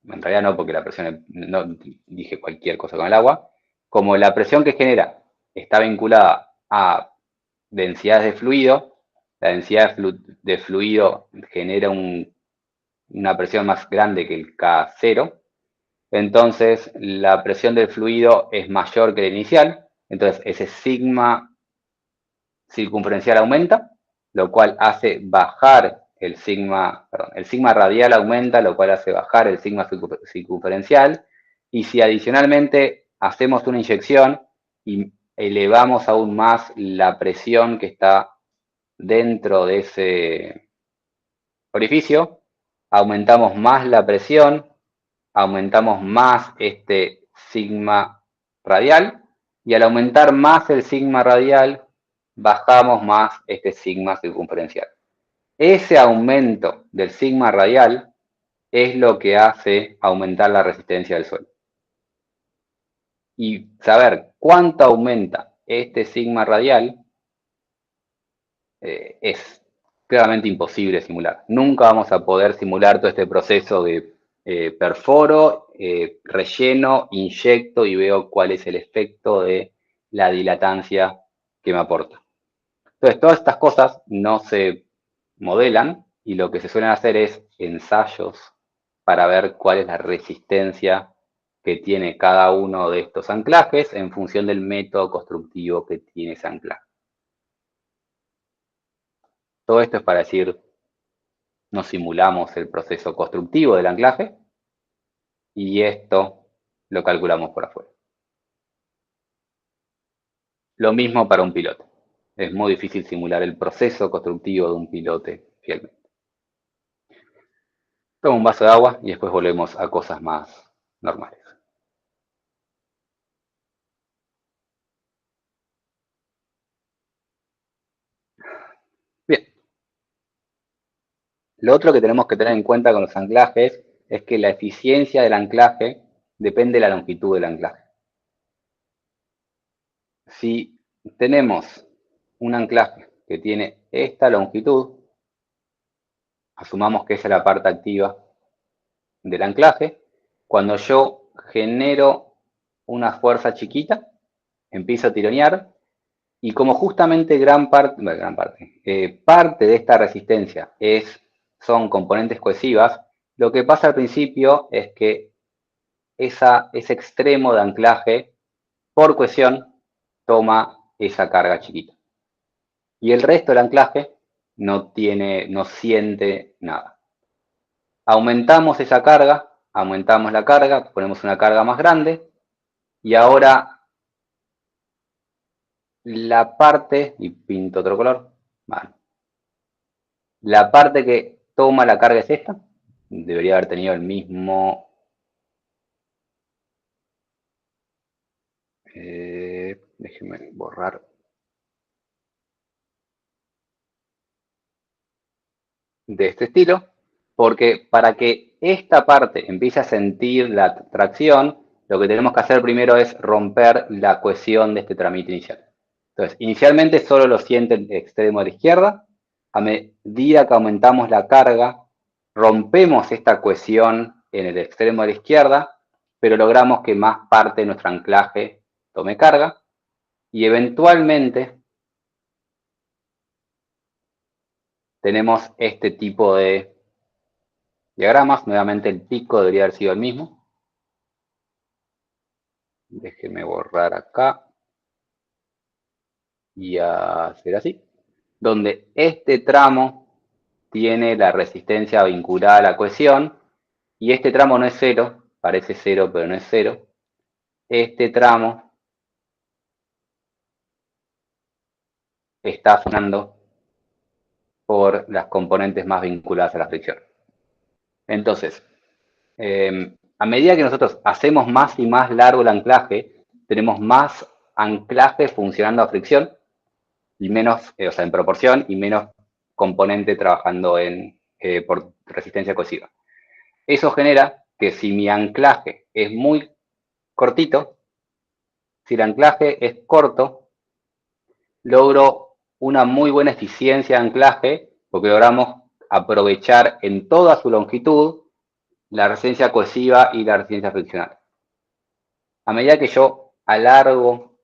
en realidad no, porque la presión, no dije cualquier cosa con el agua, como la presión que genera está vinculada a densidades de fluido, la densidad de fluido genera una presión más grande que el K0, entonces la presión del fluido es mayor que la inicial, entonces ese sigma circunferencial aumenta, lo cual hace bajar el sigma radial aumenta, lo cual hace bajar el sigma circunferencial, y si adicionalmente hacemos una inyección y elevamos aún más la presión que está dentro de ese orificio, aumentamos más la presión, aumentamos más este sigma radial, y al aumentar más el sigma radial, bajamos más este sigma circunferencial. Ese aumento del sigma radial es lo que hace aumentar la resistencia del suelo. Y saber cuánto aumenta este sigma radial es claramente imposible simular. Nunca vamos a poder simular todo este proceso de perforo, relleno, inyecto y veo cuál es el efecto de la dilatancia que me aporta. Entonces, todas estas cosas no se modelan y lo que se suelen hacer es ensayos para ver cuál es la resistencia que tiene cada uno de estos anclajes en función del método constructivo que tiene ese anclaje. Todo esto es para decir, no simulamos el proceso constructivo del anclaje y esto lo calculamos por afuera. Lo mismo para un pilote. Es muy difícil simular el proceso constructivo de un pilote fielmente. Tomo un vaso de agua y después volvemos a cosas más normales. Bien. Lo otro que tenemos que tener en cuenta con los anclajes es que la eficiencia del anclaje depende de la longitud del anclaje. Si tenemos un anclaje que tiene esta longitud, asumamos que esa es la parte activa del anclaje, cuando yo genero una fuerza chiquita, empiezo a tironear, y como justamente parte de esta resistencia son componentes cohesivas, lo que pasa al principio es que ese extremo de anclaje, por cohesión, toma esa carga chiquita. Y el resto del anclaje no siente nada. Aumentamos esa carga, aumentamos la carga, ponemos una carga más grande, y ahora la parte, y pinto otro color, vale. La parte que toma la carga es esta, debería haber tenido el mismo, déjenme borrar. De este estilo, porque para que esta parte empiece a sentir la tracción, lo que tenemos que hacer primero es romper la cohesión de este trámite inicial. Entonces, inicialmente solo lo siente el extremo de la izquierda. A medida que aumentamos la carga, rompemos esta cohesión en el extremo de la izquierda, pero logramos que más parte de nuestro anclaje tome carga, y eventualmente tenemos este tipo de diagramas. Nuevamente el pico debería haber sido el mismo. Déjenme borrar acá y hacer así. Donde este tramo tiene la resistencia vinculada a la cohesión, y este tramo no es cero, parece cero pero no es cero. Este tramo está sonando por las componentes más vinculadas a la fricción. Entonces, a medida que nosotros hacemos más y más largo el anclaje, tenemos más anclaje funcionando a fricción, y menos, en proporción, y menos componente trabajando por resistencia cohesiva. Eso genera que si mi anclaje es muy cortito, si el anclaje es corto, logro una muy buena eficiencia de anclaje, porque logramos aprovechar en toda su longitud la resistencia cohesiva y la resistencia friccional. A medida que yo alargo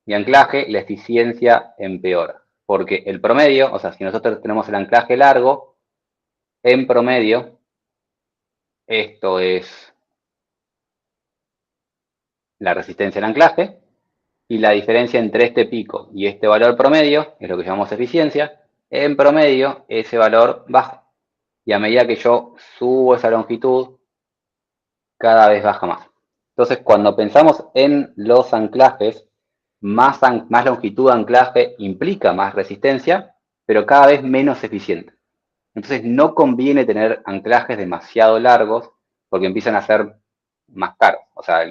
mi anclaje, la eficiencia empeora. porque el promedio, o sea, si nosotros tenemos el anclaje largo, en promedio, esto es la resistencia al anclaje, y la diferencia entre este pico y este valor promedio, es lo que llamamos eficiencia, en promedio ese valor baja. Y a medida que yo subo esa longitud, cada vez baja más. Entonces, cuando pensamos en los anclajes, más longitud de anclaje implica más resistencia, pero cada vez menos eficiente. Entonces, no conviene tener anclajes demasiado largos porque empiezan a ser más caros. O sea,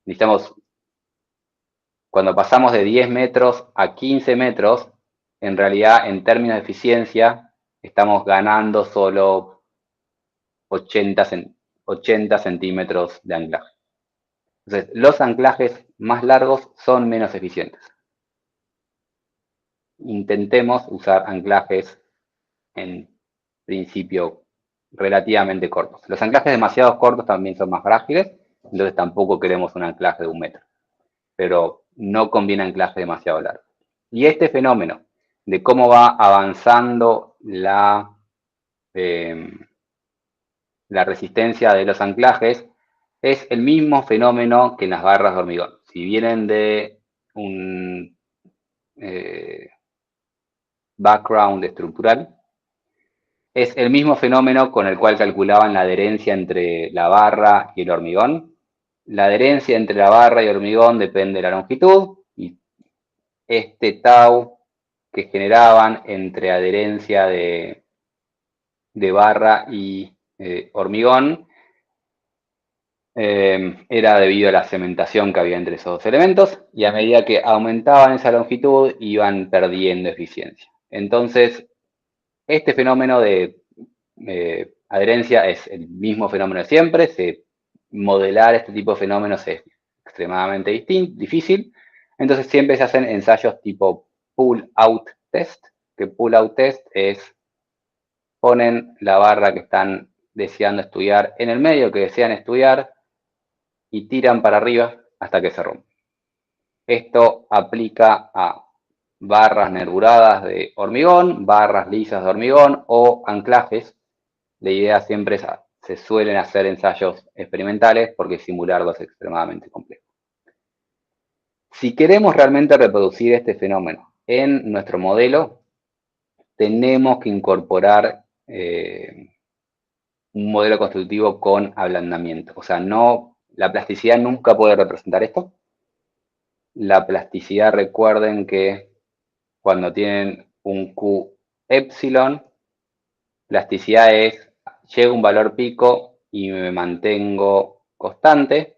necesitamos, cuando pasamos de 10 metros a 15 metros, en realidad, en términos de eficiencia, estamos ganando solo 80 centímetros de anclaje. Entonces, los anclajes más largos son menos eficientes. Intentemos usar anclajes en principio relativamente cortos. Los anclajes demasiado cortos también son más frágiles, entonces tampoco queremos un anclaje de 1 metro. Pero no conviene anclaje demasiado largo. Y este fenómeno de cómo va avanzando la resistencia de los anclajes es el mismo fenómeno que en las barras de hormigón. Si vienen de un background estructural, es el mismo fenómeno con el cual calculaban la adherencia entre la barra y el hormigón. La adherencia entre la barra y el hormigón depende de la longitud, y este tau que generaban entre adherencia de barra y hormigón era debido a la cementación que había entre esos dos elementos, y a medida que aumentaban esa longitud iban perdiendo eficiencia. Entonces, este fenómeno de adherencia es el mismo fenómeno de siempre. Modelar este tipo de fenómenos es extremadamente difícil, entonces siempre se hacen ensayos tipo pull-out test, que pull-out test es ponen la barra que están deseando estudiar en el medio que desean estudiar y tiran para arriba hasta que se rompe. Esto aplica a barras nervuradas de hormigón, barras lisas de hormigón o anclajes. La idea siempre es, se suelen hacer ensayos experimentales porque simularlo es extremadamente complejo. Si queremos realmente reproducir este fenómeno en nuestro modelo, tenemos que incorporar un modelo constructivo con ablandamiento. O sea, la plasticidad nunca puede representar esto. La plasticidad, recuerden que cuando tienen un Q epsilon, plasticidad es, llega un valor pico y me mantengo constante.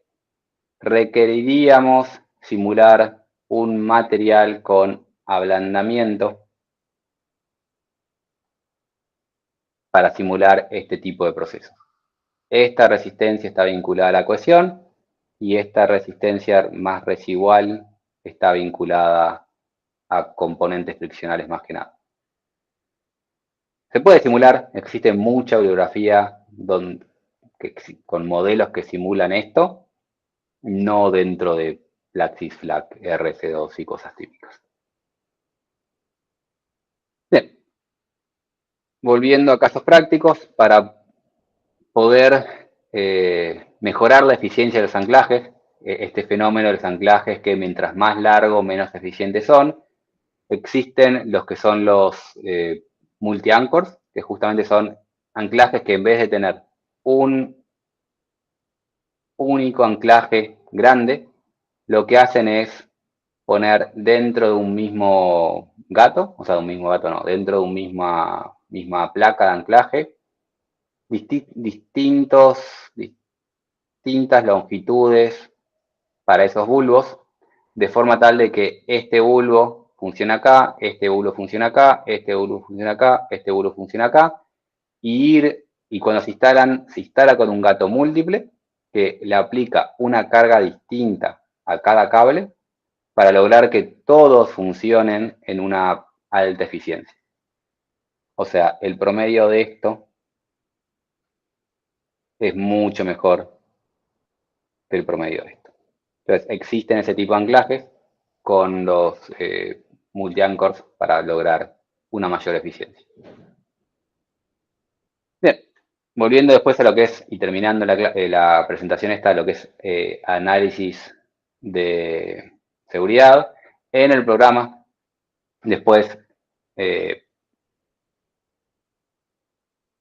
Requeriríamos simular un material con ablandamiento para simular este tipo de procesos. Esta resistencia está vinculada a la cohesión y esta resistencia más residual está vinculada a componentes friccionales más que nada. Se puede simular, existe mucha bibliografía con modelos que simulan esto, no dentro de Plaxis, FLAC, RC2 y cosas típicas. Bien, volviendo a casos prácticos, para poder mejorar la eficiencia de los anclajes, este fenómeno de los anclajes que mientras más largo, menos eficientes son, existen los que son los multi-anchors, que justamente son anclajes que en vez de tener un único anclaje grande, lo que hacen es poner dentro de un mismo gato, o sea, de un mismo gato no, dentro de una misma placa de anclaje, distintas longitudes para esos bulbos, de forma tal de que este bulbo funciona acá, este bulbo funciona acá, este bulbo funciona acá, este bulbo funciona acá, y cuando se instala con un gato múltiple que le aplica una carga distinta a cada cable para lograr que todos funcionen en una alta eficiencia. O sea, el promedio de esto es mucho mejor el promedio de esto. Entonces, existen ese tipo de anclajes con los multi-anchors para lograr una mayor eficiencia. Bien, volviendo después a lo que es, y terminando la presentación esta, lo que es análisis de seguridad, en el programa, después,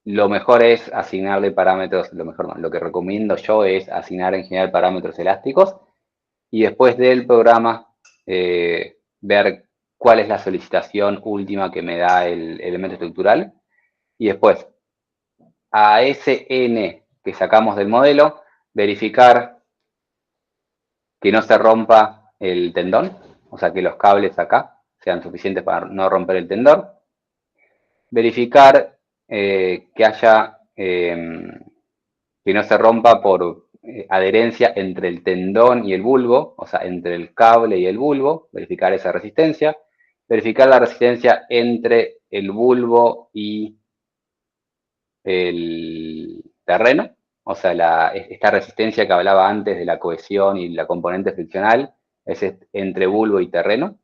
lo mejor es asignarle parámetros, lo mejor no, lo que recomiendo yo es asignar en general parámetros elásticos, y después del programa ver cuál es la solicitación última que me da el elemento estructural, y después a ese n que sacamos del modelo, verificar que no se rompa el tendón, o sea que los cables acá sean suficientes para no romper el tendón, verificar que haya, que no se rompa por adherencia entre el tendón y el bulbo, o sea, entre el cable y el bulbo, verificar esa resistencia, verificar la resistencia entre el bulbo y el terreno, o sea, esta resistencia que hablaba antes de la cohesión y la componente friccional, es entre bulbo y terreno.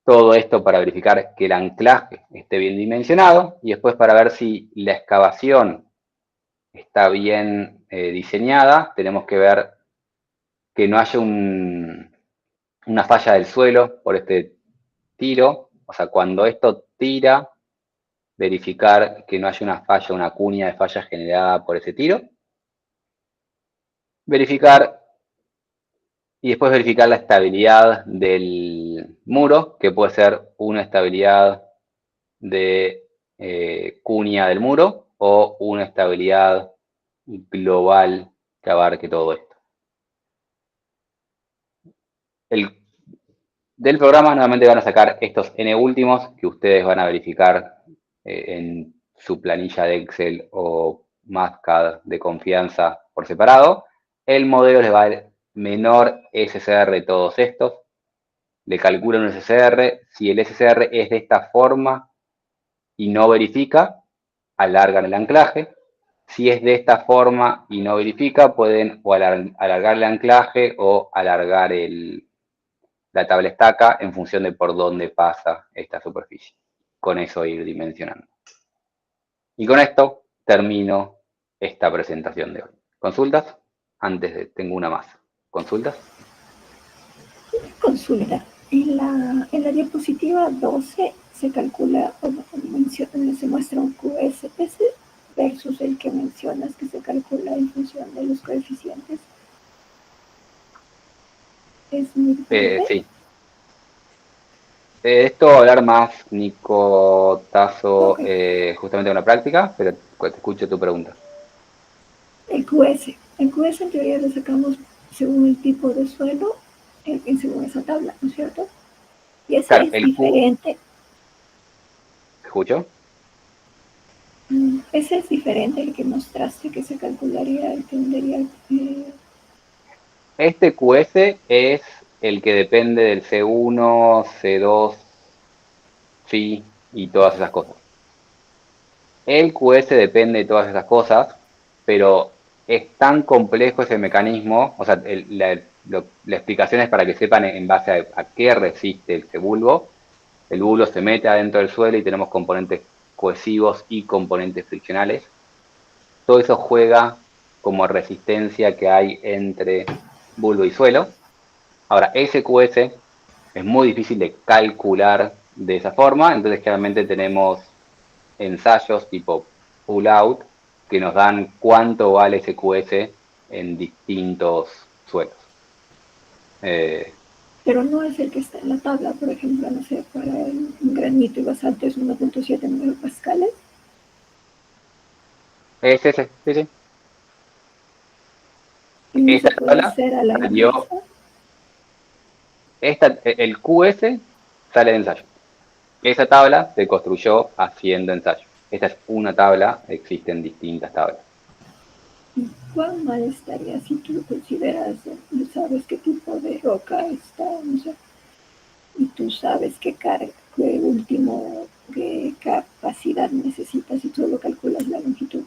Todo esto para verificar que el anclaje esté bien dimensionado y después para ver si la excavación está bien diseñada, tenemos que ver que no haya una falla del suelo por este tiro, o sea, cuando esto tira, verificar que no haya una falla, una cuña de falla generada por ese tiro. Verificar y después verificar la estabilidad del muro, que puede ser una estabilidad de cuña del muro o una estabilidad global que abarque todo esto. Del programa nuevamente van a sacar estos n últimos que ustedes van a verificar en su planilla de Excel o MathCAD de confianza por separado. El modelo les va a dar menor SCR de todos estos. Le calculan un SCR. Si el SCR es de esta forma y no verifica, alargan el anclaje. Si es de esta forma y no verifica, pueden o alargar el anclaje o alargar la tabla estaca en función de por dónde pasa esta superficie. Con eso ir dimensionando. Y con esto termino esta presentación de hoy. ¿Consultas? Tengo una más. ¿Consultas? Consulta. En la diapositiva 12 se calcula, se muestra un QSS versus el que mencionas que se calcula en función de los coeficientes. ¿Es muy diferente? Sí. Esto va a hablar más Nico Tazo, Okay. justamente en la práctica, pero te escucho tu pregunta. El QS en teoría lo sacamos según el tipo de suelo, según esa tabla, ¿no es cierto? Y ese Claro, es el diferente. ¿Te escucho? Ese es diferente el que mostraste que se calcularía, el tendría. Este QS es el que depende del C1, C2, phi y todas esas cosas. El QS depende de todas esas cosas, pero es tan complejo ese mecanismo, o sea, la explicación es para que sepan en base a qué resiste el bulbo. El bulbo se mete adentro del suelo y tenemos componentes cohesivos y componentes friccionales. Todo eso juega como resistencia que hay entre bulbo y suelo. Ahora, ese QS es muy difícil de calcular de esa forma, entonces claramente tenemos ensayos tipo pull-out que nos dan cuánto vale ese QS en distintos suelos. Pero no es el que está en la tabla, por ejemplo, no sé, para el granito y basalto es 1.7 megapascales. Es ese, sí, sí. Y no Esta se puede tabla hacer a la salió, inversa. el QS sale de ensayo. Esa tabla se construyó haciendo ensayo. Esta es una tabla, existen distintas tablas. ¿Cuán mal estaría si tú consideras, sabes qué tipo de roca está, no sé, y tú sabes qué capacidad necesitas y tú lo calculas la longitud?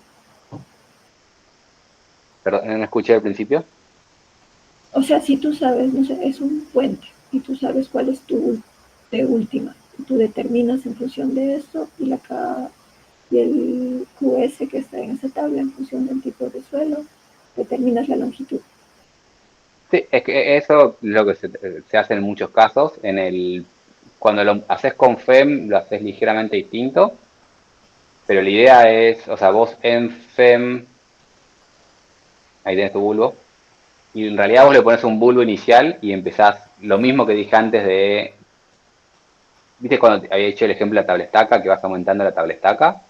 Perdón, no escuché al principio. O sea, si tú sabes, no sé, es un puente y tú sabes cuál es tu de última. Tú determinas en función de esto y el QS que está en esa tabla en función del tipo de suelo, determinas la longitud. Sí, es que eso es lo que se hace en muchos casos. Cuando lo haces con FEM, lo haces ligeramente distinto, pero la idea es, o sea, vos en FEM, ahí tenés tu bulbo, y en realidad vos le pones un bulbo inicial y empezás lo mismo que dije antes de, ¿viste cuando había hecho el ejemplo de la tablestaca, que vas aumentando la tablestaca?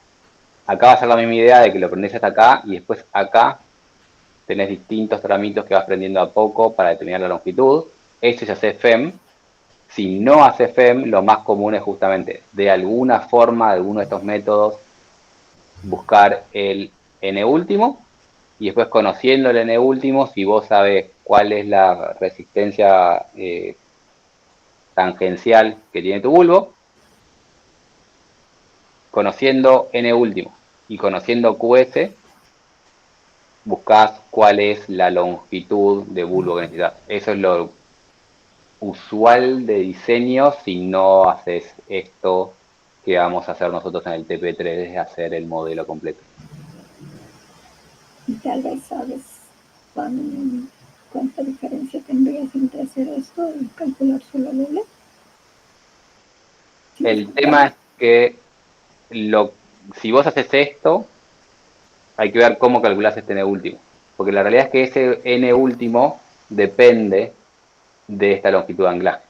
Acá va a ser la misma idea de que lo prendés hasta acá y después acá tenés distintos tramitos que vas prendiendo a poco para determinar la longitud. Esto se hace FEM. Si no hace FEM, lo más común es justamente, de alguna forma, de alguno de estos métodos, buscar el n último y después conociendo el n último, si vos sabés cuál es la resistencia tangencial que tiene tu bulbo, conociendo n último y conociendo QS, buscás cuál es la longitud de bulbo que necesitas. Eso es lo usual de diseño si no haces esto que vamos a hacer nosotros en el TP3, es hacer el modelo completo. Y tal vez sabes cuánta diferencia tendrías entre hacer esto y calcular solo doble. Sí, el tema es que si vos haces esto, hay que ver cómo calculás este n último. Porque la realidad es que ese n último depende de esta longitud de anclaje.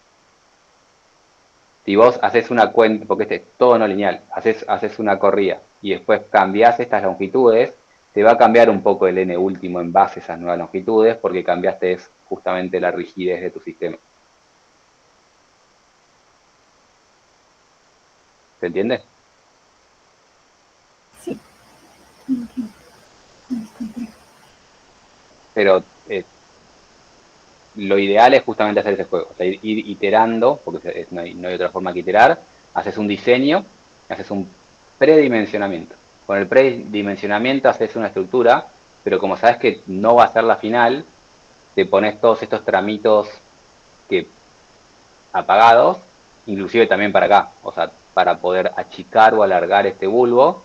Si vos haces una cuenta, porque este es todo no lineal, haces una corrida y después cambiás estas longitudes, te va a cambiar un poco el n último en base a esas nuevas longitudes porque cambiaste justamente la rigidez de tu sistema. ¿Se entiende? Sí. Pero lo ideal es justamente hacer ese juego, o sea, ir iterando, porque no hay otra forma que iterar, haces un diseño, haces un predimensionamiento. Con el predimensionamiento haces una estructura, pero como sabes que no va a ser la final, te pones todos estos tramitos apagados, inclusive también para acá, o sea, para poder achicar o alargar este bulbo,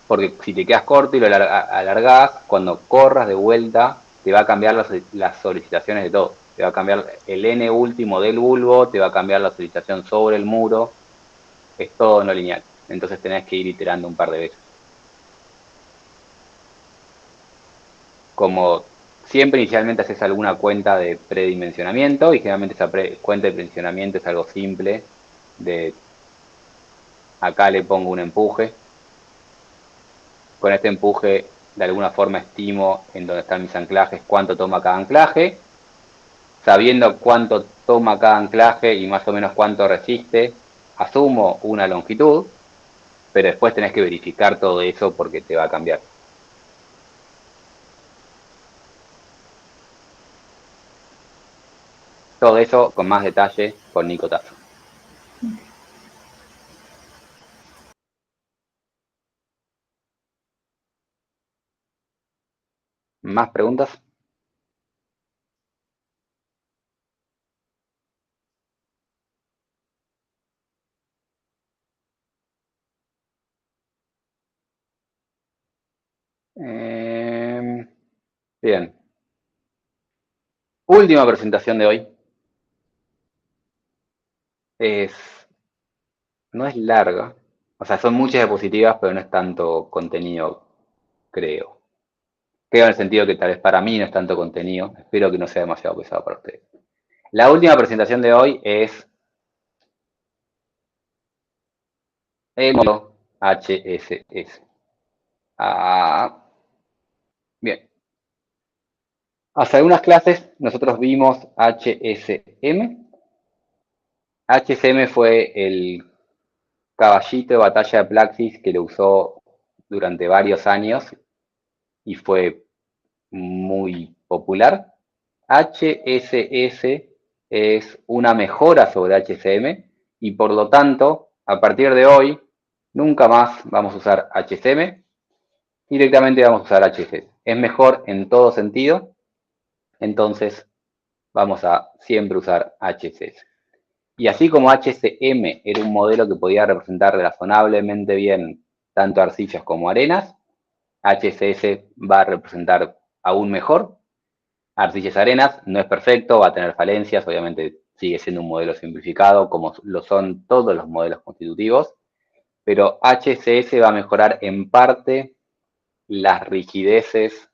porque si te quedas corto y lo alargás, cuando corras de vuelta, te va a cambiar las solicitaciones de todo. Te va a cambiar el n último del bulbo, te va a cambiar la solicitación sobre el muro, es todo no lineal. Entonces tenés que ir iterando un par de veces. Como siempre inicialmente haces alguna cuenta de predimensionamiento y generalmente esa cuenta de predimensionamiento es algo simple de acá le pongo un empuje. Con este empuje, de alguna forma estimo en donde están mis anclajes cuánto toma cada anclaje. Sabiendo cuánto toma cada anclaje y más o menos cuánto resiste, asumo una longitud, pero después tenés que verificar todo eso porque te va a cambiar. Todo eso con más detalle con Nico Tazo. ¿Más preguntas? Bien. Última presentación de hoy. No es larga. O sea, son muchas diapositivas, pero no es tanto contenido, creo. Creo en el sentido que tal vez para mí no es tanto contenido. Espero que no sea demasiado pesado para ustedes. La última presentación de hoy es el módulo HSS. Bien. Hace algunas clases nosotros vimos HSM. HSM fue el caballito de batalla de Plaxis que lo usó durante varios años y fue muy popular. HSS es una mejora sobre HCM y por lo tanto, a partir de hoy, nunca más vamos a usar HCM, directamente vamos a usar HSS. Es mejor en todo sentido, entonces vamos a siempre usar HSS. Y así como HCM era un modelo que podía representar razonablemente bien tanto arcillos como arenas, HCS va a representar aún mejor arcillas arenas. No es perfecto, va a tener falencias, obviamente sigue siendo un modelo simplificado, como lo son todos los modelos constitutivos, pero HCS va a mejorar en parte las rigideces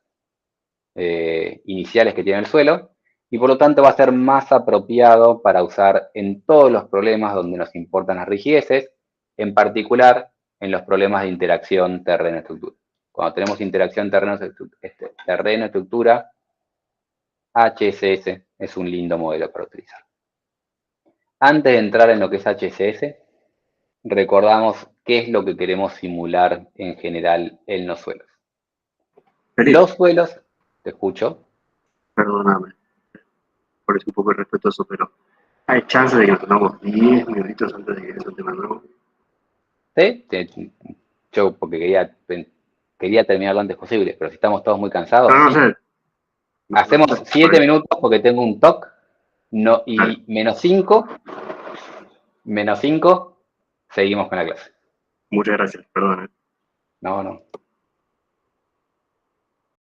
iniciales que tiene el suelo, y por lo tanto va a ser más apropiado para usar en todos los problemas donde nos importan las rigideces, en particular en los problemas de interacción terreno-estructura. Cuando tenemos interacción terreno-estructura, HSS es un lindo modelo para utilizar. Antes de entrar en lo que es HSS, recordamos qué es lo que queremos simular en general en los suelos. Felipe, Los suelos, te escucho. perdóname, por eso un poco irrespetuoso, pero ¿hay chance de que nos tomamos 10 minutitos antes de que eso te mandamos? ¿Sí? Yo porque quería terminar lo antes posible, pero si estamos todos muy cansados, No, no sí. sé. Hacemos 7 minutos porque tengo un TOC, no, Dale. y menos 5, seguimos con la clase. Muchas gracias, perdón. No, no.